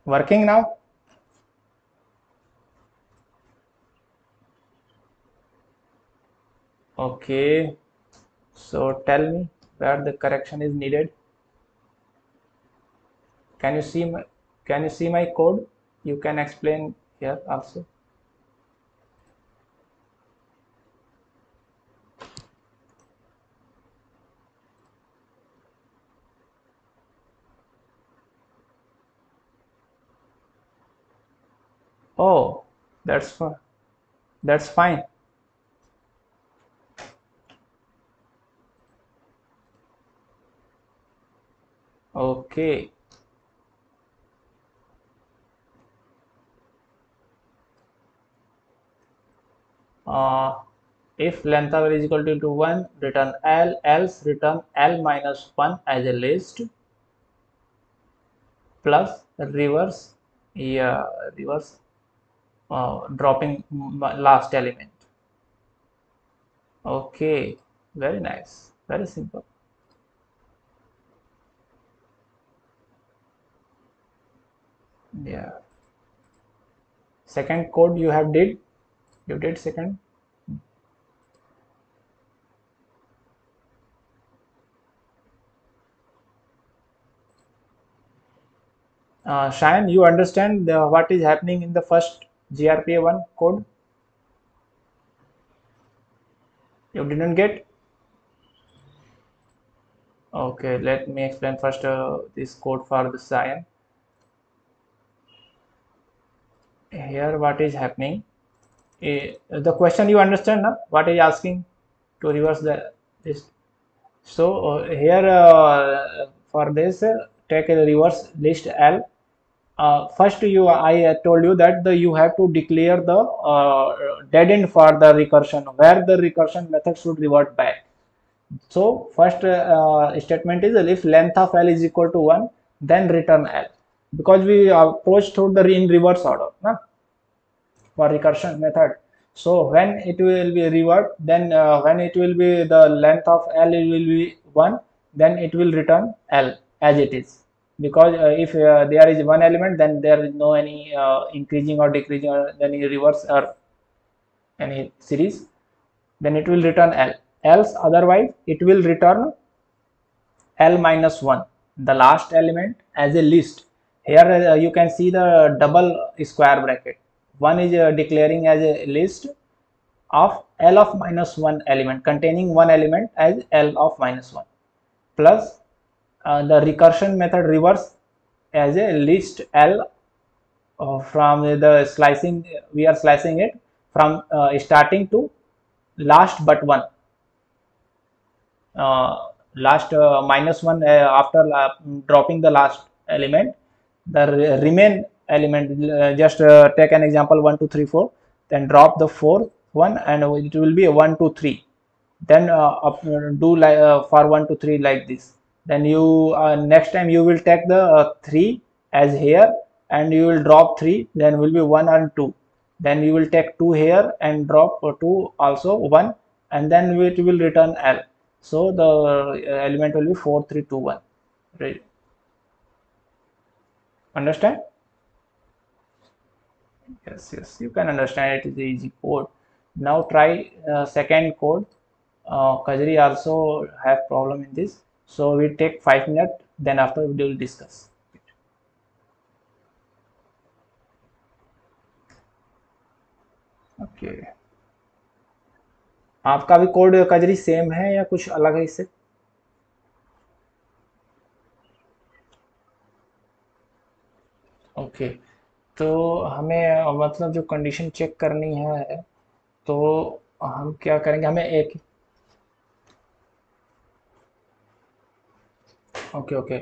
Working now? Okay. So tell me where the correction is needed. Can you see my code? You can explain here also. Oh, that's fine. That's fine. Okay. If length of is equal to 1, return L, else return L minus 1 as a list plus reverse, yeah, reverse dropping last element. Okay, very nice, very simple. Yeah. Second code you have did. You did second. Shayan, you understand what is happening in the first GRPA1 code? You didn't get? Okay, let me explain first this code for the Shayan. Here, what is happening? The question you understand now? What is asking to reverse the this? So here for this, take a reverse list L. First, I told you that you have to declare the dead end for the recursion where the recursion method should revert back. So first statement is if length of L is equal to 1, then return L, because we approach through the in reverse order for recursion method. So when it will be revert, then when it will be the length of L it will be 1, then it will return L as it is, because if there is one element, then there is no any increasing or decreasing or any reverse or any series, then it will return L. Else otherwise it will return L minus 1, the last element, as a list. Here you can see the double square bracket. One is declaring as a list of L of minus 1 element, containing one element as L of minus 1, plus the recursion method reverse as a list L from the slicing. We are slicing it from starting to last but one. Last minus 1 after dropping the last element, the remain element, just take an example 1 2 3 4, then drop the fourth one and it will be 1 2 3, then do like for 1 2 3 like this. Then you next time you will take the 3 as here and you will drop 3, then will be 1 and 2, then you will take 2 here and drop 2 also 1, and then it will return L. So the element will be 4 3 2 1, right? Understand? Yes, you can understand. It is the easy code. Now try second code. Kajri also have problem in this, so we take 5 minutes, then after we will discuss. Okay, आपका भी code Kajri same है या कुछ अलग है इससे? Okay, तो हमें मतलब जो कंडीशन चेक करनी है, तो हम क्या करेंगे, हमें एक, ओके,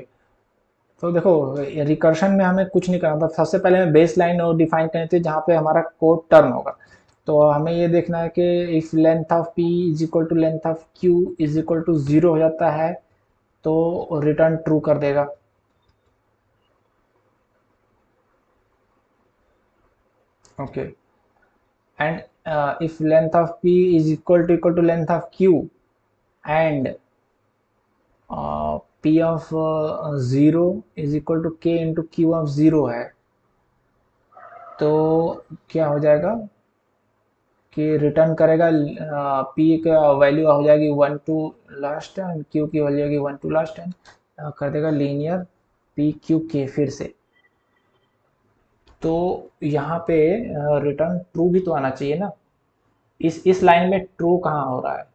तो देखो रिकर्शन में हमें कुछ नहीं करना था। सबसे पहले हमें बेस लाइन और डिफाइन करनी थी जहाँ पे हमारा कोड टर्न होगा। तो हमें ये देखना है कि if length of P is equal to length of Q is equal to 0 हो जाता है तो रिटर्न ट्रू कर देगा। Okay, and if length of P is equal to length of Q and P of 0 is equal to K into Q of 0 है, तो क्या हो जाएगा कि रिटर्न करेगा पी का वैल्यू हो जाएगी 1 टू लास्ट एंड क्यू की हो जाएगी 1 टू लास्ट एंड कर देगा लीनियर पी क्यू के फिर से। तो यहाँ पे रिटर्न ट्रू भी तो आना चाहिए ना, इस लाइन में ट्रू कहाँ हो रहा है?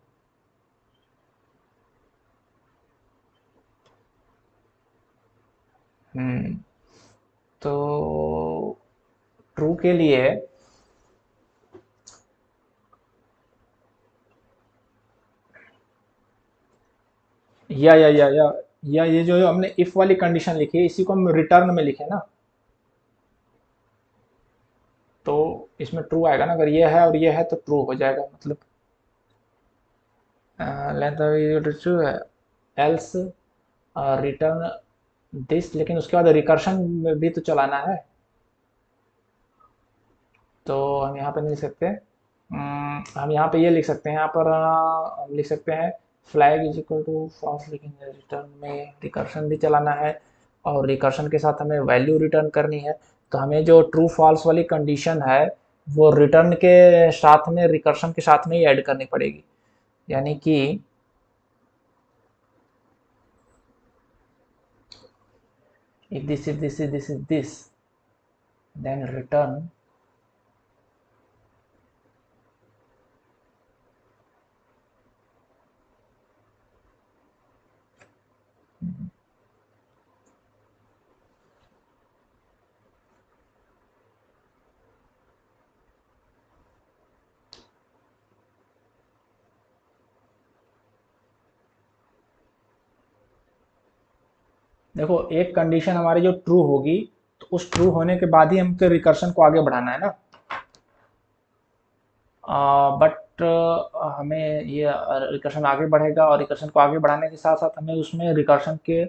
हम्म, तो ट्रू के लिए या ये जो हमने इफ वाली कंडीशन लिखी है इसी को हम रिटर्न में लिखे ना, तो इसमें ट्रू आएगा ना। अगर ये है और ये है तो ट्रू हो जाएगा, मतलब लेंथ ट्रू है, एल्स रिटर्न दिस, लेकिन उसके बाद रिकर्शन में भी तो चलाना है। तो हम यहाँ पे नहीं लिख सकते, हम यहाँ पे ये लिख सकते हैं, यहाँ पर हम लिख सकते हैं flag is equal to false, लेकिन रिटर्न में रिकर्शन भी चलाना है और रिकर्शन के साथ हमें वैल्यू रिटर्न करनी है। तो हमें जो ट्रू फॉल्स वाली कंडीशन है वो रिटर्न के साथ में, रिकर्शन के साथ में ही ऐड करनी पड़ेगी। यानी कि if this then return देखो एक कंडीशन हमारी जो ट्रू होगी तो उस ट्रू होने के बाद ही हमको रिकर्शन को आगे बढ़ाना है ना। बट हमें ये रिकर्शन आगे बढ़ेगा और रिकर्शन को आगे बढ़ाने के साथ साथ हमें उसमें रिकर्शन के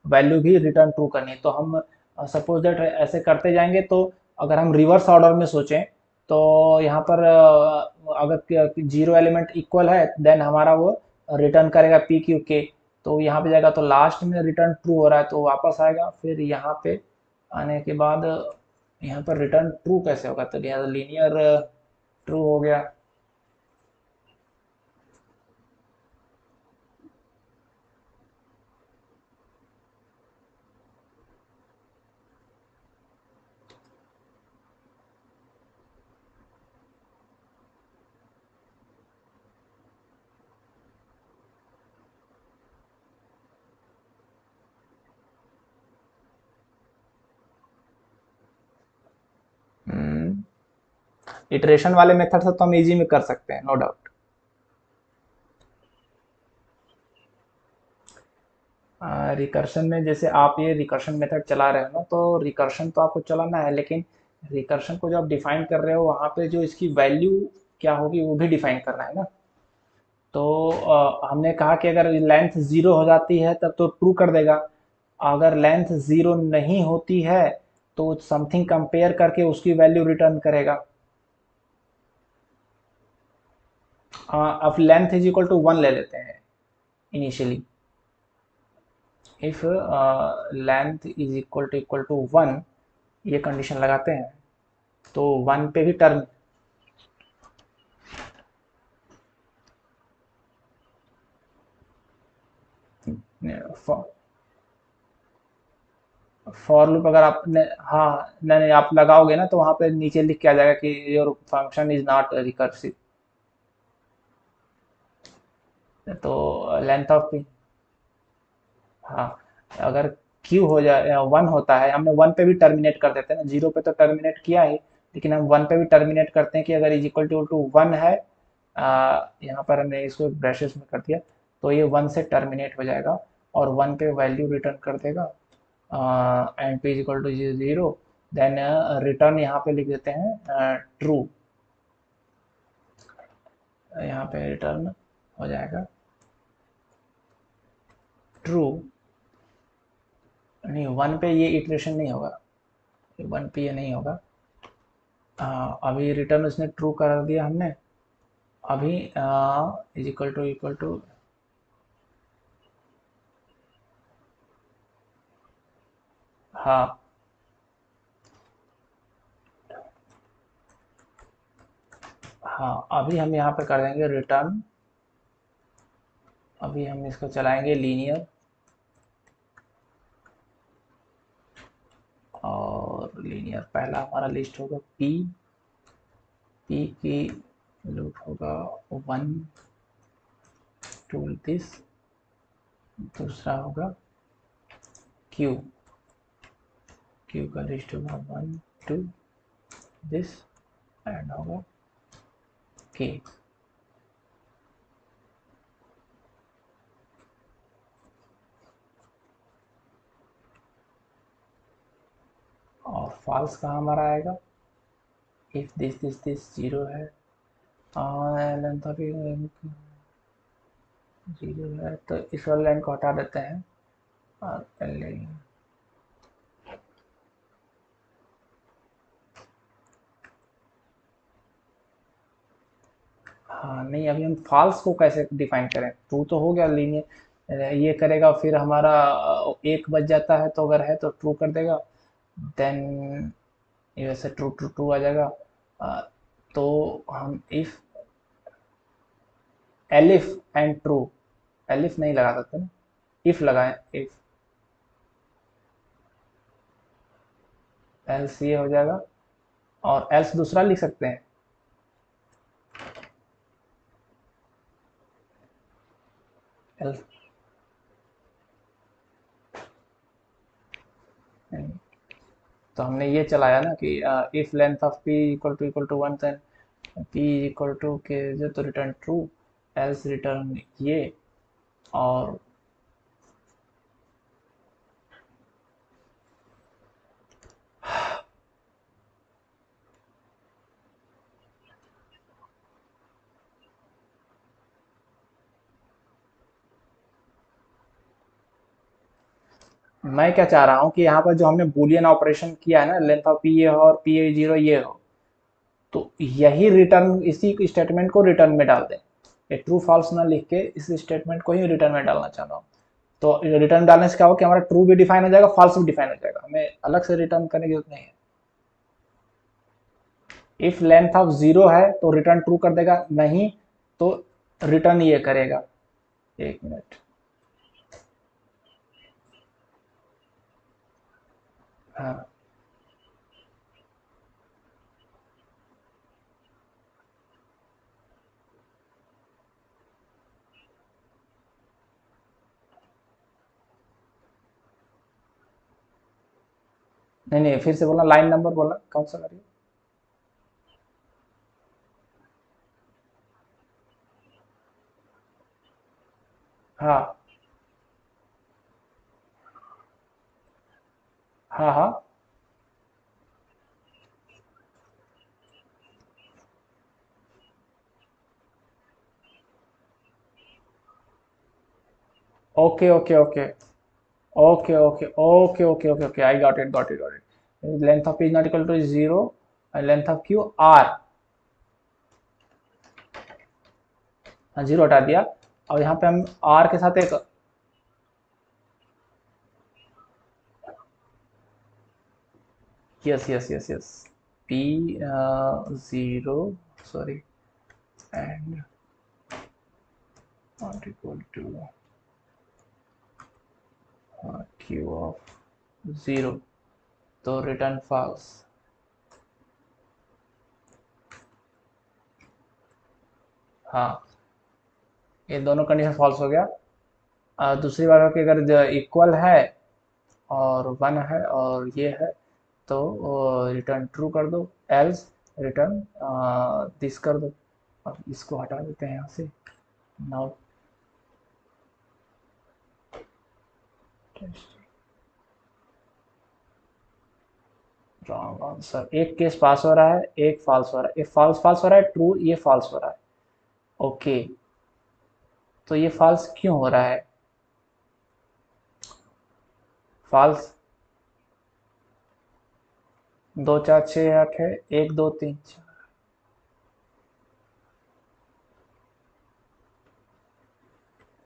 वैल्यू भी रिटर्न ट्रू करनी है। तो हम सपोज दैट ऐसे करते जाएंगे। तो अगर हम रिवर्स ऑर्डर में सोचें तो यहाँ पर अगर जीरो एलिमेंट इक्वल है देन हमारा वो रिटर्न करेगा पी क्यू के। तो यहाँ पे जाएगा तो लास्ट में रिटर्न ट्रू हो रहा है तो वापस आएगा। फिर यहाँ पे आने के बाद यहाँ पर रिटर्न ट्रू कैसे होगा, तो यहाँ लीनियर ट्रू हो गया। इटरेशन वाले मेथड से तो हम इजी में कर सकते हैं, नो डाउट। रिकर्शन में जैसे आप ये रिकर्शन मेथड चला रहे हो ना, तो रिकर्शन तो आपको चलाना है, लेकिन रिकर्शन को जो आप डिफाइन कर रहे हो वहाँ पे जो इसकी वैल्यू क्या होगी वो भी डिफाइन करना है ना। तो हमने कहा कि अगर लेंथ ज़ीरो हो जाती है तब तो ट्रू कर देगा। अगर लेंथ ज़ीरो नहीं होती है तो समथिंग कंपेयर करके उसकी वैल्यू रिटर्न करेगा। अब length is equal to one ले लेते हैं initially. If length is equal to one, ये कंडीशन लगाते हैं तो वन पे भी टर्म फॉर लूप अगर आपने, हाँ नहीं नहीं आप लगाओगे ना तो वहाँ पे नीचे लिख के आ जाएगा कि your function is not recursive. तो लेंथ ऑफ पी, हाँ अगर क्यू हो जाए वन होता है, हमने वन पे भी टर्मिनेट कर देते हैं ना, जीरो पे तो टर्मिनेट किया ही, लेकिन हम वन पे भी टर्मिनेट करते हैं कि अगर इज इक्वल टू वन है। यहाँ पर हमने इसको ब्रैकेट्स में कर दिया तो ये वन से टर्मिनेट हो जाएगा और वन पे वैल्यू रिटर्न कर देगा। And p is equal to zero, then return यहाँ पे लिख देते हैं ट्रू। यहाँ पे रिटर्न हो जाएगा ट्रू। नहीं वन पे ये इटरेशन नहीं होगा, वन पे ये नहीं होगा। अभी रिटर्न उसने ट्रू कर दिया हमने। अभी इज इक्वल टू हाँ हाँ अभी हम यहाँ पे कर देंगे रिटर्न। अभी हम इसको चलाएंगे लीनियर और लीनियर पहला हमारा लिस्ट होगा पी, पी की लूप होगा वन टू दिस, दूसरा होगा क्यू, क्यू का लिस्ट होगा वन टू दिस एंड होगा के। और फॉल्स कहाँ हमारा आएगा, इफ दिस जीरो है लेंथ ऑफ जीरो है तो इस वाले लाइन को हटा देते हैं और पहले हाँ नहीं अभी हम फॉल्स को कैसे डिफाइन करें, ट्रू तो हो गया लीनियर ये करेगा फिर हमारा एक बच जाता है तो अगर है तो ट्रू कर देगा। देन ये वैसे ट्रू ट्रू ट्रू आ जाएगा। अ, तो हम if elif and true, elif नहीं लगा सकते ना, इफ लगाएं, इफ एल्स ये हो जाएगा, और एल्स दूसरा लिख सकते हैं, एल्स नहीं। तो हमने ये चलाया ना कि if length of p equal to 1, then p equal to के जो तो रिटर्न ट्रू, एल्स रिटर्न ये। और मैं क्या चाह रहा हूँ कि यहाँ पर जो हमने बूलियन ऑपरेशन किया है ना, लेंथ ऑफ पी ये हो और पी ए जीरो ये हो, तो यही रिटर्न, इसी स्टेटमेंट को रिटर्न में डाल दें। ये ट्रू फॉल्स ना लिख के इस स्टेटमेंट को ही रिटर्न में डालना चाह रहा हूँ। तो रिटर्न डालने से क्या हो कि हमारा ट्रू भी डिफाइन हो जाएगा, फॉल्स भी डिफाइन हो जाएगा, हमें अलग से रिटर्न करने की जरूरत नहीं है। इफ लेंथ ऑफ जीरो है तो रिटर्न ट्रू कर देगा, नहीं तो रिटर्न ये करेगा। एक मिनट, हाँ नहीं नहीं, फिर से बोलना, लाइन नंबर बोलना कौन सा करिए। हाँ हाँ हाँ, okay okay okay okay okay okay okay okay okay, I got it, length of p is not equal to zero, length of q r, हाँ जीरो हटा दिया, और यहाँ पे हम r के साथ एक, yes p zero, sorry, and not equal to q of zero, तो रिटर्न फॉल्स। हाँ, ये दोनों कंडीशन फॉल्स हो गया। दूसरी बात है कि अगर इक्वल है और वन है और ये है, तो रिटर्न ट्रू कर दो, एल्स रिटर्न दिस कर दो। अब इसको हटा देते हैं यहाँ से। नाउ रॉन्ग आंसर, एक केस पास हो रहा है, एक फॉल्स हो रहा है, एक फॉल्स फॉल्स हो रहा है, ट्रू ये फॉल्स हो रहा है। ओके, तो ये फॉल्स क्यों हो रहा है? फॉल्स, दो चार छः आठ है, एक दो तीन चार,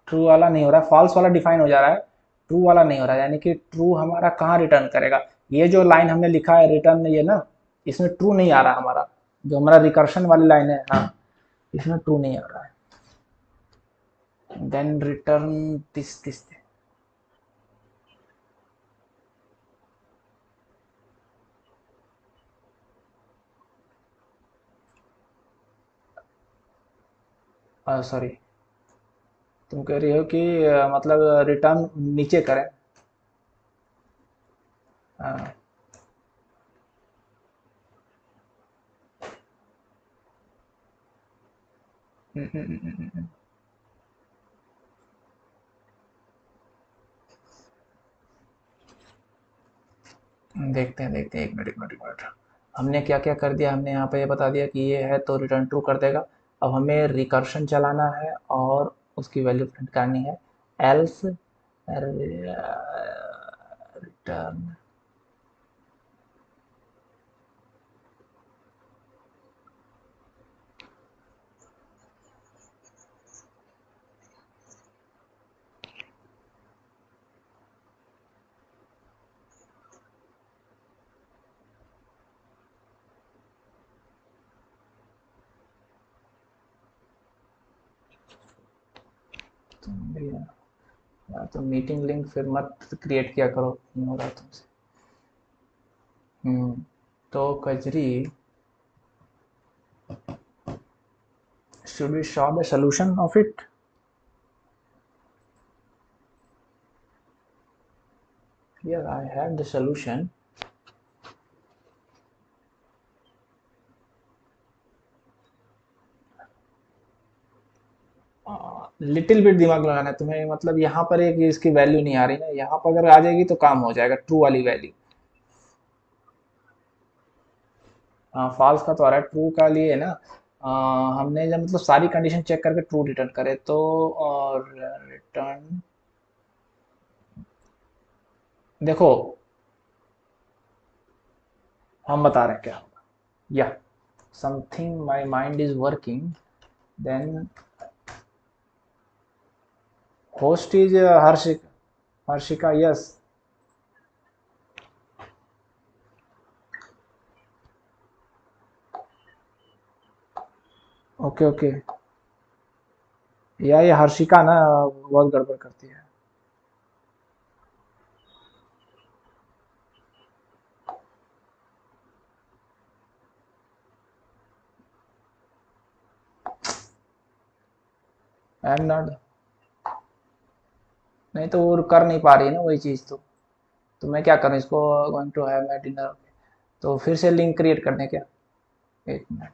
ट्रू वाला नहीं हो रहा है, फॉल्स वाला डिफाइन हो जा रहा है, ट्रू वाला नहीं हो रहा है, यानी कि ट्रू हमारा कहाँ रिटर्न करेगा? ये जो लाइन हमने लिखा है रिटर्न, ये ना, इसमें ट्रू नहीं आ रहा हमारा, जो हमारा रिकर्शन वाली लाइन है, हाँ इसमें ट्रू नहीं आ रहा है। देन रिटर्न दिस, सॉरी, तुम कह रही हो कि मतलब रिटर्न नीचे करें। हाँ, हम्म, हम्म, हम्म, देखते हैं, एक मिनट, हमने क्या क्या कर दिया, हमने यहाँ पे ये बता दिया कि ये है तो रिटर्न ट्रू कर देगा। अब हमें रिकर्शन चलाना है और उसकी वैल्यू प्रिंट करनी है, एल्स रिटर्न, तुम भी यार, तो मीटिंग लिंक फिर मत क्रिएट किया करो, नहीं हो रहा तुमसे। तो Kajri, should we show the solution of it? Here I have the solution. Little bit दिमाग लगाना है तुम्हें, मतलब यहाँ पर एक इसकी वैल्यू नहीं आ रही ना, यहाँ पर अगर आ जाएगी तो काम हो जाएगा, ट्रू वाली वैल्यू। हाँ फॉल्स का तो आ रहा है, ट्रू का लिए है ना। हमने जब मतलब सारी कंडीशन चेक करके ट्रू रिटर्न करे तो, और रिटर्न देखो हम बता रहे हैं क्या होगा। या something my mind is working, then host is Harshika, Harshika yes. Okay okay, या ये हर्षिका ना बहुत गड़बड़ करती है। आई एम नॉट, नहीं तो वो कर नहीं पा रही है ना वही चीज़, तो मैं क्या करूँ इसको, going to have my dinner, तो फिर से लिंक क्रिएट करने क्या। एक मिनट,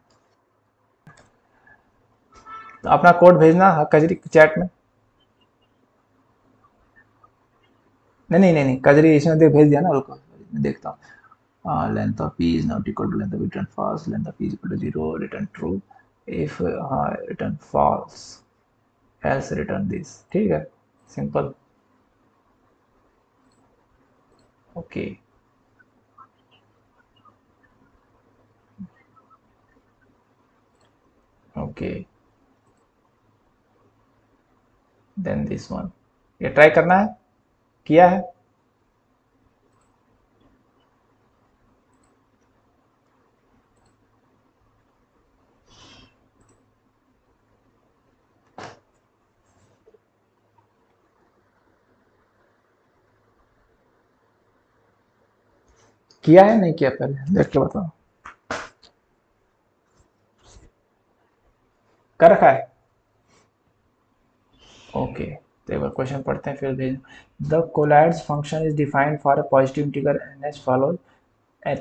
तो अपना कोड भेजना कजरी चैट में। नहीं नहीं नहीं नहीं, कजरी इसमें देख भेज दिया ना, रुको मैं देखता हूँ। Length of P is not equal to length of return false, length of P is equal to zero, return true, if return false, else return this. ठीक है, simple. Okay okay, then this one, ये try करना है, किया है। किया है नहीं किया, पहले देख के बताओ। कर रखा है, ओके। तो एक बार क्वेश्चन पढ़ते हैं फिर भेज। The Collatz function is defined for a positive integer n as follows: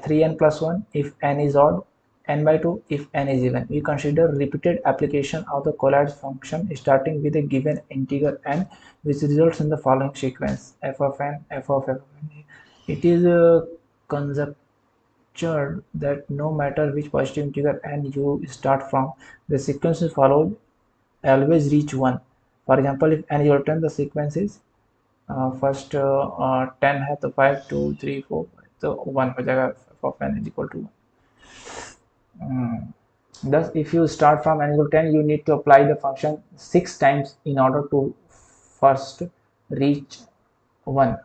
3n plus 1 if n is odd, n by 2 if n is even. We consider repeated application of the Collatz function starting with a given integer n, which results in the following sequence: f of n, f of n. It is conjectured that no matter which positive integer n you start from, the sequence followed always reach 1. For example, if n is equal to 10, the sequence is first 10 है तो 5 2 3 4 तो 1 हो जाएगा, of n is equal to 1। Thus, if you start from n equal to 10, you need to apply the function 6 times in order to first reach 1.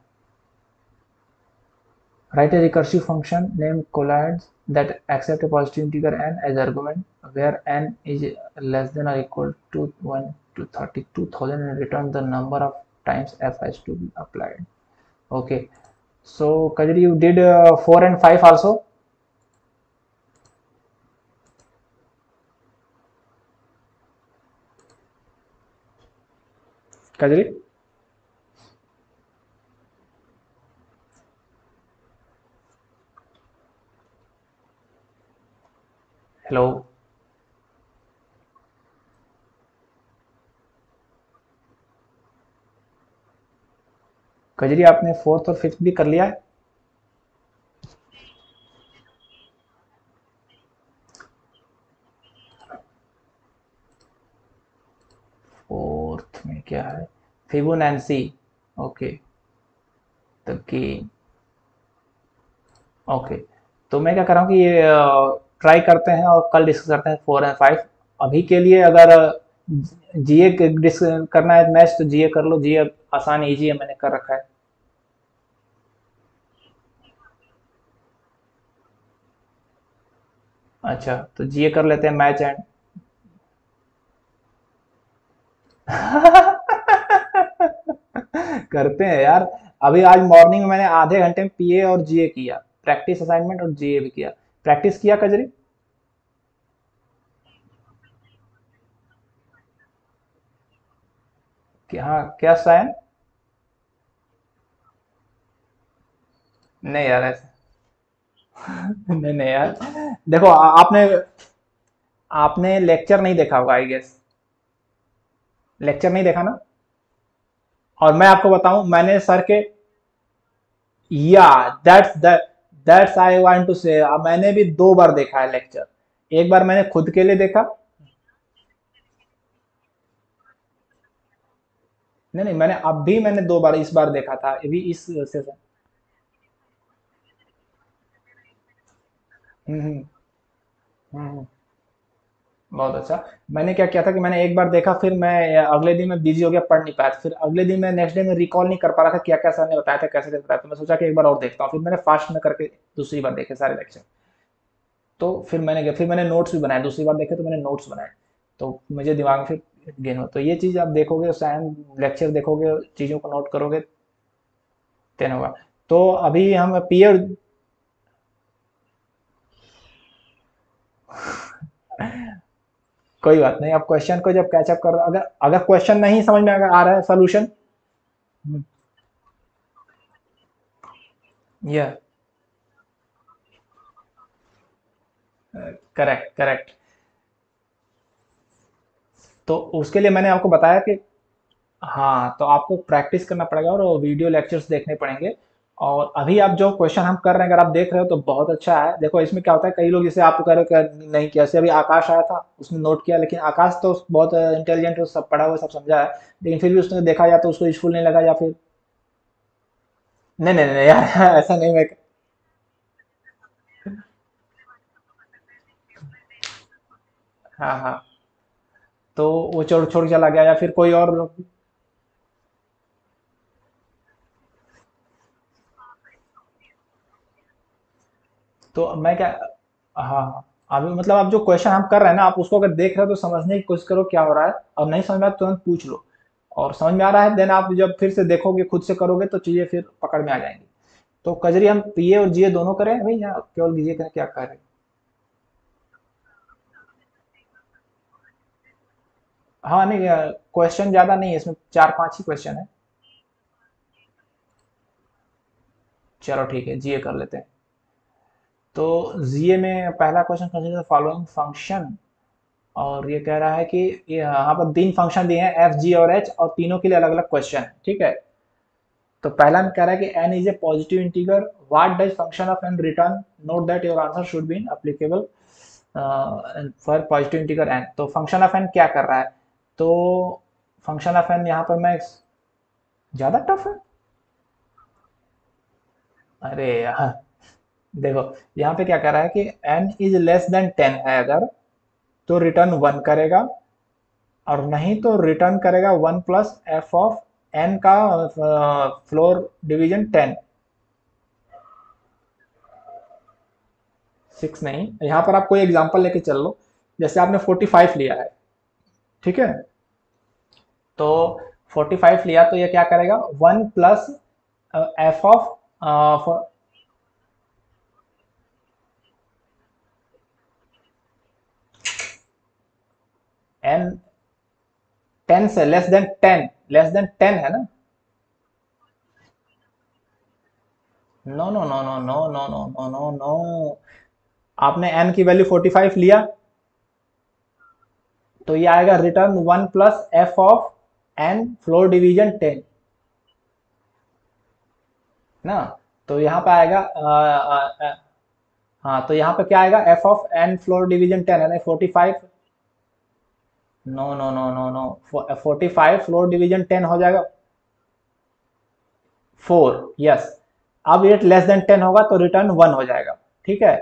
Write a recursive function named collides that accept a positive integer n as argument, where n is less than or equal to 1 to 32,000, and return the number of times f has to be applied. Okay, so Kajri, you did 4 and 5 also. Kajri, hello. Kajri आपने 4th और 5th भी कर लिया है? 4th में क्या है? Fibonacci, okay, the game. Okay, तो मैं क्या कर रहा हूँ कि ये ट्राई करते हैं और कल डिस्कस करते हैं 4 एंड 5। अभी के लिए अगर जीए डिस्कस करना है मैथ्स तो जीए कर लो, जीए आसान इजी है, मैंने कर रखा है। अच्छा, तो जीए कर लेते हैं मैच एंड करते हैं यार। अभी आज मॉर्निंग में मैंने आधे घंटे में पीए और जीए किया, प्रैक्टिस असाइनमेंट और जीए भी किया। प्रैक्टिस किया कजरी? कि हाँ, क्या सायन? नहीं यार ऐसे नहीं नहीं यार, देखो आपने आपने लेक्चर नहीं देखा होगा आई गेस। लेक्चर नहीं देखा ना? और मैं आपको बताऊं, मैंने सर के, या दैट्स आई वांट टू से, मैंने भी 2 बार देखा है लेक्चर। एक बार मैंने खुद के लिए देखा। नहीं नहीं, मैंने अब भी मैंने 2 बार, इस बार देखा था अभी इस सेशन। हम्म हम्म हम्म। बहुत अच्छा। मैंने क्या किया था कि मैंने एक बार देखा, फिर मैं अगले दिन मैं बिजी हो गया, पढ़ नहीं पाया था। फिर अगले दिन मैं नेक्स्ट डे में रिकॉल नहीं कर पा रहा था क्या क्या सर ने बताया था, कैसे कैसे बताया, तो मैं सोचा कि एक बार और देखता हूँ। फिर मैंने फास्ट में करके दूसरी बार देखे सारे लेक्चर। तो फिर मैंने नोट्स भी बनाए, दूसरी बार देखे तो मैंने नोट्स बनाए। तो मुझे दिमाग में फिर गेन हुआ। तो ये चीज़ आप देखोगे, साइंस लेक्चर देखोगे, चीज़ों को नोट करोगे, तेन होगा। तो अभी हम पीयर, कोई बात नहीं। आप क्वेश्चन को जब कैचअप कर, अगर अगर क्वेश्चन नहीं समझ में अगर आ रहा है सोल्यूशन। या करेक्ट करेक्ट। तो उसके लिए मैंने आपको बताया कि हाँ, तो आपको प्रैक्टिस करना पड़ेगा और वीडियो लेक्चर्स देखने पड़ेंगे। और अभी आप जो क्वेश्चन हम कर रहे हैं, अगर आप देख रहे हो तो बहुत अच्छा है। देखो इसमें क्या होता है, कई लोग जैसे आप कह रहे हो कि नहीं किया, जैसे अभी आकाश आया था उसने नोट किया, लेकिन आकाश तो बहुत इंटेलिजेंट है, सब पढ़ा हुआ सब समझा है, लेकिन फिर भी उसने देखा या तो उसको यूजफुल नहीं लगा, या फिर नहीं नहीं नहीं यार ऐसा नहीं मैं, हाँ हाँ, तो वो छोड़ छोड़ चला गया, या फिर कोई और तो मैं क्या, हाँ हाँ, अभी मतलब आप जो क्वेश्चन हम कर रहे हैं ना, आप उसको अगर देख रहे हो तो समझने की कोशिश करो क्या हो रहा है, और नहीं समझ में आया तो तुरंत पूछ लो। और समझ में आ रहा है, देन आप जब फिर से देखोगे, खुद से करोगे, तो चीजें फिर पकड़ में आ जाएंगी। तो कजरी हम पीए और जीए दोनों करें भाई, या केवल बीए करें, क्या करें? हाँ नहीं, क्वेश्चन ज्यादा नहीं है इसमें, 4-5 ही क्वेश्चन है। चलो ठीक है, जीए कर लेते हैं। तो जीए में पहला क्वेश्चन, कंसीडर फॉलोइंग फंक्शन। और ये कह रहा है कि ये यहाँ पर 3 फंक्शन दिए हैं, एफ जी और एच, और तीनों के लिए अलग अलग क्वेश्चन है, ठीक है। तो पहला में कह रहा है कि n is a positive integer, what does function of n return, note that your answer should be applicable for positive integer n। तो फंक्शन ऑफ n क्या कर रहा है? तो फंक्शन ऑफ n यहाँ पर मैं, ज्यादा टफ है? अरे यार, देखो यहाँ पे क्या कर रहा है कि n इज लेस देन 10 है अगर, तो रिटर्न 1 करेगा, और नहीं तो रिटर्न करेगा 1 + f ऑफ n का फ्लोर डिवीजन 10। 6 नहीं, यहाँ पर आप कोई एग्जांपल लेके चल लो। जैसे आपने 45 लिया है, ठीक है, तो 45 लिया तो ये क्या करेगा, 1 + f ऑफ n, 10 से लेस देन 10, लेस देन 10 है ना? No no no no no no no no no no, आपने n की वैल्यू 45 लिया, तो ये आएगा return 1 + f of n floor division 10 ना। तो यहाँ पे आएगा हाँ, तो यहाँ पे क्या आएगा, f(n) फ्लोर डिवीजन 10 है ना, 45। No no no no no, 45 floor division 10 हो जाएगा 4, यस। अब ये लेस देन 10 होगा तो रिटर्न 1 हो जाएगा, ठीक है।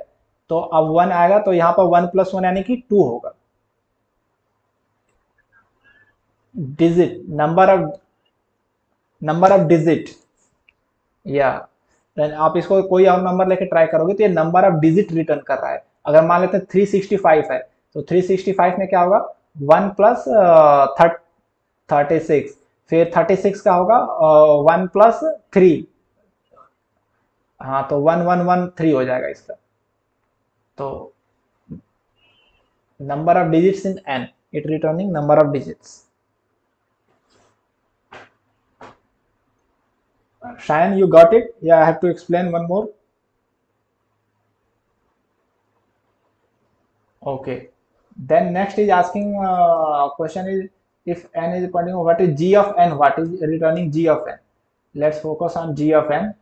तो अब 1 आएगा, तो यहाँ पर 1 + 1 यानी कि 2 होगा। डिजिट, नंबर ऑफ डिजिट, या देन आप इसको कोई और नंबर लेके ट्राई करोगे तो ये नंबर ऑफ डिजिट रिटर्न कर रहा है। अगर मान लेते हैं 365 है, तो 365 में क्या होगा, 1 + 36, फिर 36 का होगा 1+3, हाँ तो 1113 हो जाएगा इसका। तो number of digits in n, it returning number of digits. Shayan, you got it? Yeah, I have to explain one more. Okay. Then next is asking question is, if n is equal to, what is g of n? What is returning g of n? Let's focus on g of n.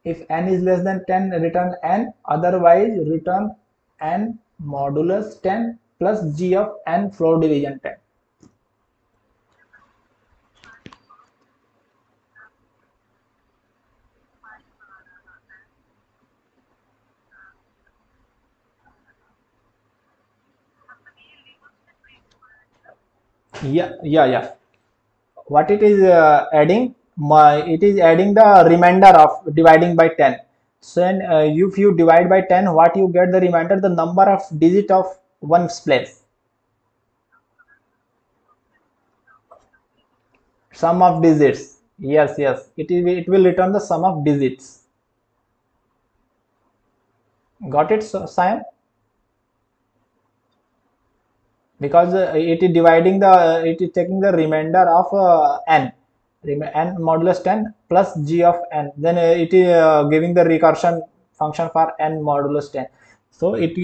If n is less than 10, return n. Otherwise, return n modulus 10 plus g of n floor division 10. Yeah. What it is adding, it is adding the remainder of dividing by 10. So if you divide by 10, what you get the remainder, the number of digit of one's place, sum of digits. Yes, it will return the sum of digits. Got it, Siam? Because it is dividing the it is taking the remainder of n, n modulus 10 plus g of n, then it is giving the recursion function for n modulus 10. So it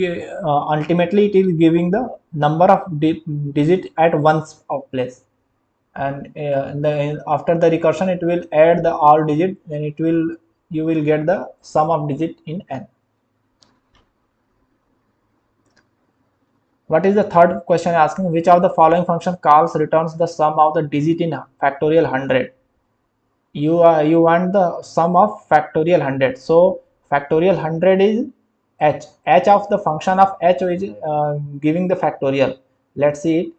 ultimately it is giving the number of digit at one's of place, and after the recursion it will add the all digit, then it will, you will get the sum of digit in n. What is the third question asking? Which of the following function calls returns the sum of the digit in factorial 100? You want the sum of factorial 100. So factorial 100 is h. H of the function of h is giving the factorial. Let's see it.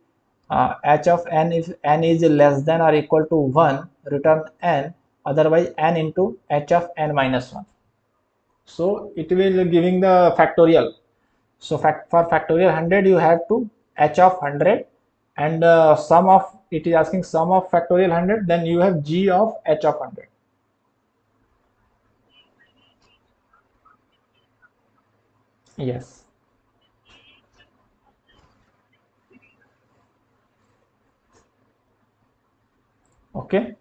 H of n, if n is less than or equal to 1, return n. Otherwise n into h of n minus 1. So it will giving the factorial. So for factorial 100 you have to h of 100, and sum of, it is asking sum of factorial 100, then you have g of h of 100. Yes. Okay.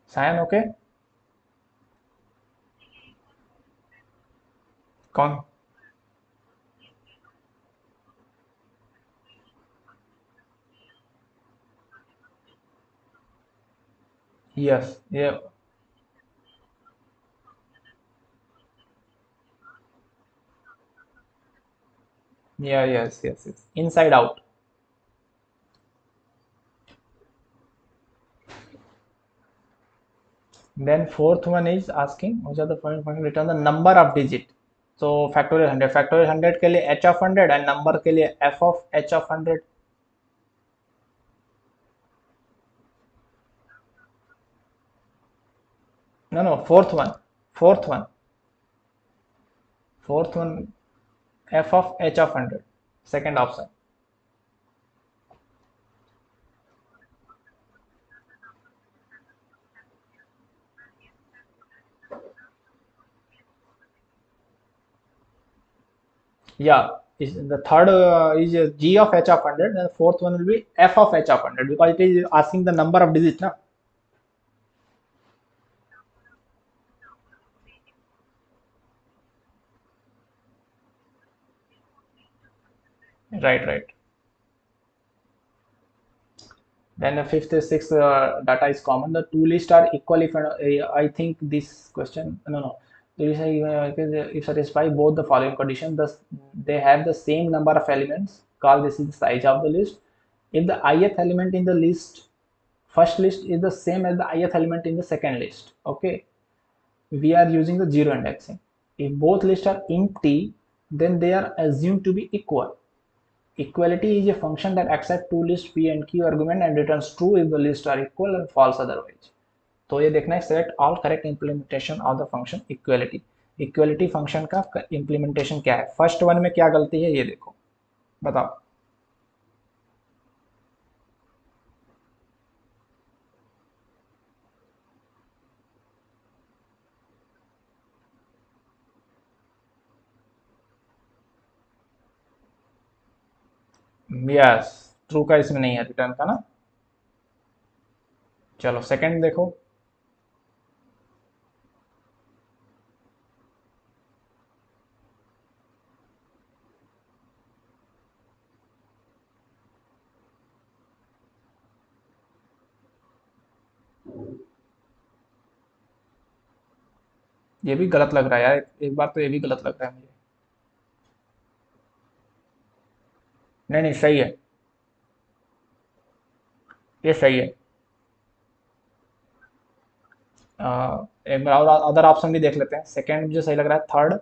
Cyan, okay. Con. Yes. Yeah. Yeah. Yes. Inside out. Then fourth one is asking, which are the following function return the number of digit. So factorial 100, factorial 100 के लिए h of 100 and number के लिए f of h of 100. No, fourth one, fourth one, fourth one, f of h of 100, second option. Yeah, is the third is g of h of 100, and the fourth one will be f of h of 100, because it is asking the number of digits, na? Right. Then the fifth, sixth data is common. The two lists are equally. I think this question, no. If satisfy both the following conditions, thus they have the same number of elements. Call this is the size of the list. If the ith element in the list, first list is the same as the ith element in the second list, okay, we are using the zero indexing. If both lists are empty, then they are assumed to be equal. Equality is a function that accepts two lists p and q argument and returns true if the lists are equal and false otherwise. तो ये देखना है select all correct implementation of the function equality. Equality function का implementation क्या है, first one में क्या गलती है ये देखो, बताओ. यस, ट्रू का इसमें नहीं है रिटर्न का ना। चलो सेकंड देखो। ये भी गलत लग रहा है यार, एक बार तो ये भी गलत लग रहा है मुझे। नहीं नहीं, सही है, ये सही है। एक बार और अदर ऑप्शन भी देख लेते हैं। सेकंड मुझे सही लग रहा है। थर्ड,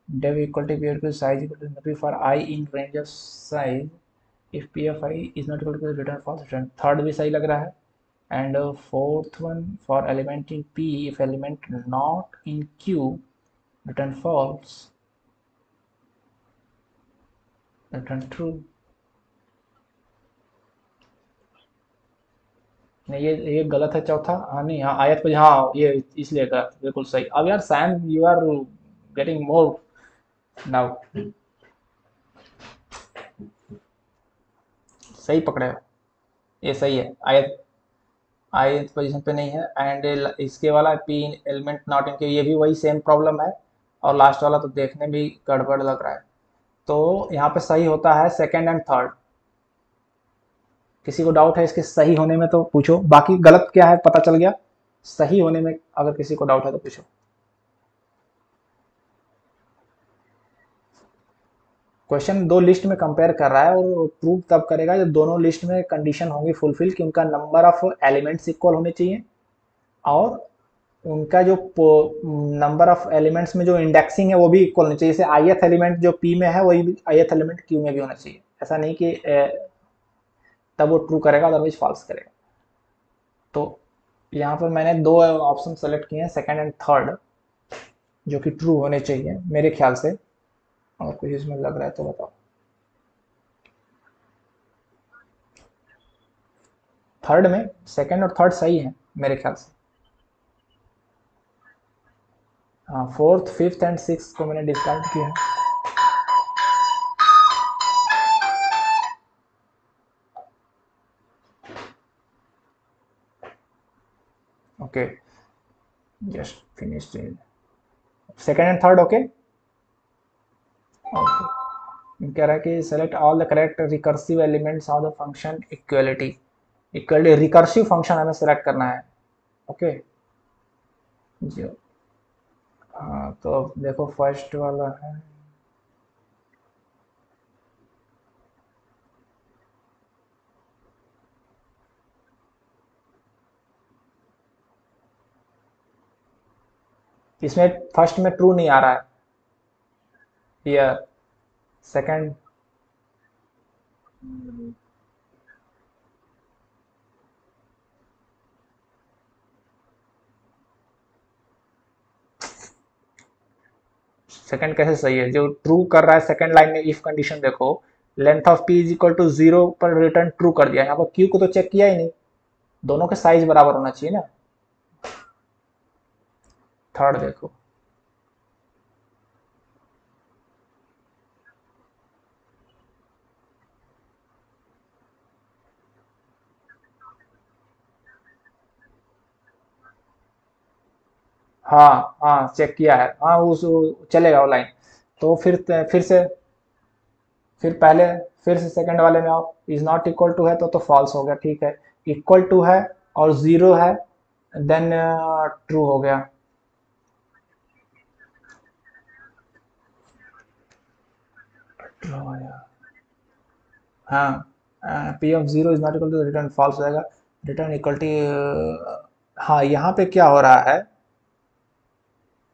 डेव equal to p equal size equal to for i in range of size, if p of i is not equal to return false return. Third भी सही लग रहा है। And fourth one, for element in p if element not in q return false return true. नहीं, ये गलत है चौथा। हाँ नहीं, हाँ आयत पे, हाँ ये इसलिए गलत, बिल्कुल सही। अब यार Sam, you are getting more now. सही पकड़े हो, ये सही है। आयत, आयत पोजीशन पे नहीं है। एंड इसके वाला पी एलिमेंट नॉट इनके, ये भी वही सेम प्रॉब्लम है। और लास्ट वाला तो देखने भी गड़बड़ लग रहा है। तो यहाँ पे सही होता है सेकंड एंड थर्ड। किसी को डाउट है इसके सही होने में तो पूछो, बाकी गलत क्या है पता चल गया। सही होने में अगर किसी को डाउट है तो पूछो। क्वेश्चन दो लिस्ट में कंपेयर कर रहा है, और प्रूव तब करेगा जब दोनों लिस्ट में कंडीशन होंगी फुलफिल कि उनका नंबर ऑफ एलिमेंट्स इक्वल होने चाहिए, और उनका जो नंबर ऑफ एलिमेंट्स में जो इंडेक्सिंग है वो भी इक्वल होनी चाहिए। जैसे ith एलिमेंट जो p में है वही ith एलिमेंट q में भी होना चाहिए। ऐसा नहीं कि तब वो ट्रू करेगा, अदरवाइज फॉल्स करेगा। तो यहाँ पर मैंने दो ऑप्शन सेलेक्ट किए हैं, सेकंड एंड थर्ड, जो कि ट्रू होने चाहिए मेरे ख्याल से। और कुछ इसमें लग रहा है तो बताओ। थर्ड में सेकंड और थर्ड सही है मेरे ख्याल से। हाँ, फोर्थ फिफ्थ एंड सिक्स को मैंने डिस्काउंट किया है। Okay, just finish. Second and third okay. Okay, कह रहा है कि select all the correct recursive elements of the function equality. Equality recursive function हमें सेलेक्ट करना है। ओके जी। हाँ तो अब देखो फर्स्ट वाला है। इसमें फर्स्ट में ट्रू नहीं आ रहा है, या सेकंड। सेकंड कैसे सही है? जो ट्रू कर रहा है सेकंड लाइन में, इफ कंडीशन देखो, length of P is equal to zero पर रिटर्न ट्रू कर दिया। यहाँ पर क्यू को तो चेक किया ही नहीं, दोनों के साइज बराबर होना चाहिए ना। थर्ड देखो। हाँ हाँ, चेक किया है, हाँ उस चलेगा वो लाइन। तो फिर से, फिर पहले, फिर से सेकंड वाले में आओ। इज नॉट इक्वल टू है तो फॉल्स हो गया, ठीक है। इक्वल टू है और जीरो है, देन ट्रू हो गया। हाँ, p of zero is not equal to return false हो जाएगा। रिटर्न इक्वल टू, हाँ यहाँ पे क्या हो रहा है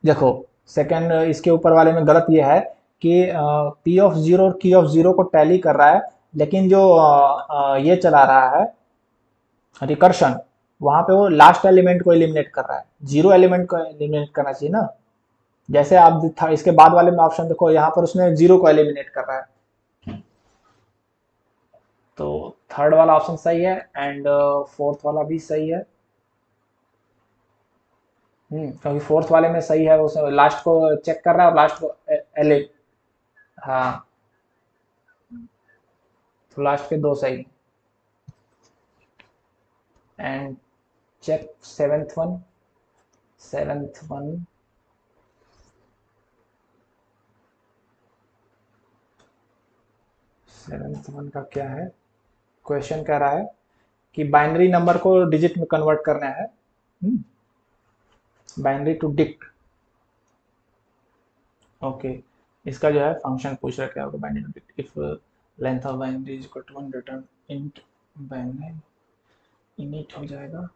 देखो। सेकंड इसके ऊपर वाले में गलत ये है कि पी ऑफ जीरो और की ऑफ जीरो को टैली कर रहा है, लेकिन जो ये चला रहा है रिकर्शन, वहां पे वो लास्ट एलिमेंट को एलिमिनेट कर रहा है, जीरो एलिमेंट को एलिमिनेट करना चाहिए ना। जैसे आप था इसके बाद वाले में ऑप्शन देखो, यहाँ पर उसने जीरो को एलिमिनेट कर रहा है। तो थर्ड वाला ऑप्शन सही है, एंड फोर्थ वाला भी सही है। क्योंकि फोर्थ वाले में सही है, उस लास्ट को चेक कर रहा है और लास्ट को एले। हाँ, तो लास्ट के दो सही and check seventh one seventh one का क्या है क्वेश्चन कह रहा है कि बाइनरी नंबर को डिजिट में कन्वर्ट करना है बाइनरी टू डिक्ट ओके इसका जो है फंक्शन पूछ रहा है क्या होगा binary to dict if length of binary is equal to 1 return int binary init हो जाएगा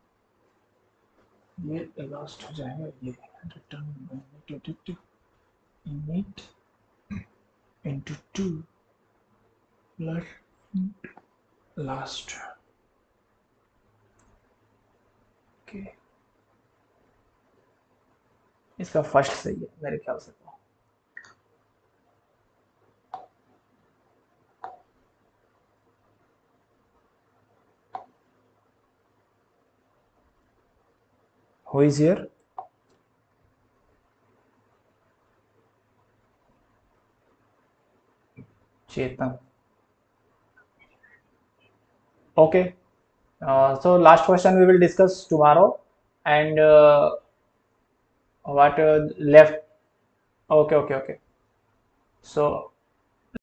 ये लास्ट हो जाएगा ये return binary to dict init into 2 plus last okay इसका फर्स्ट सही है मेरे ख्याल से तो who is here Chetan okay so last question we will discuss tomorrow and what left okay so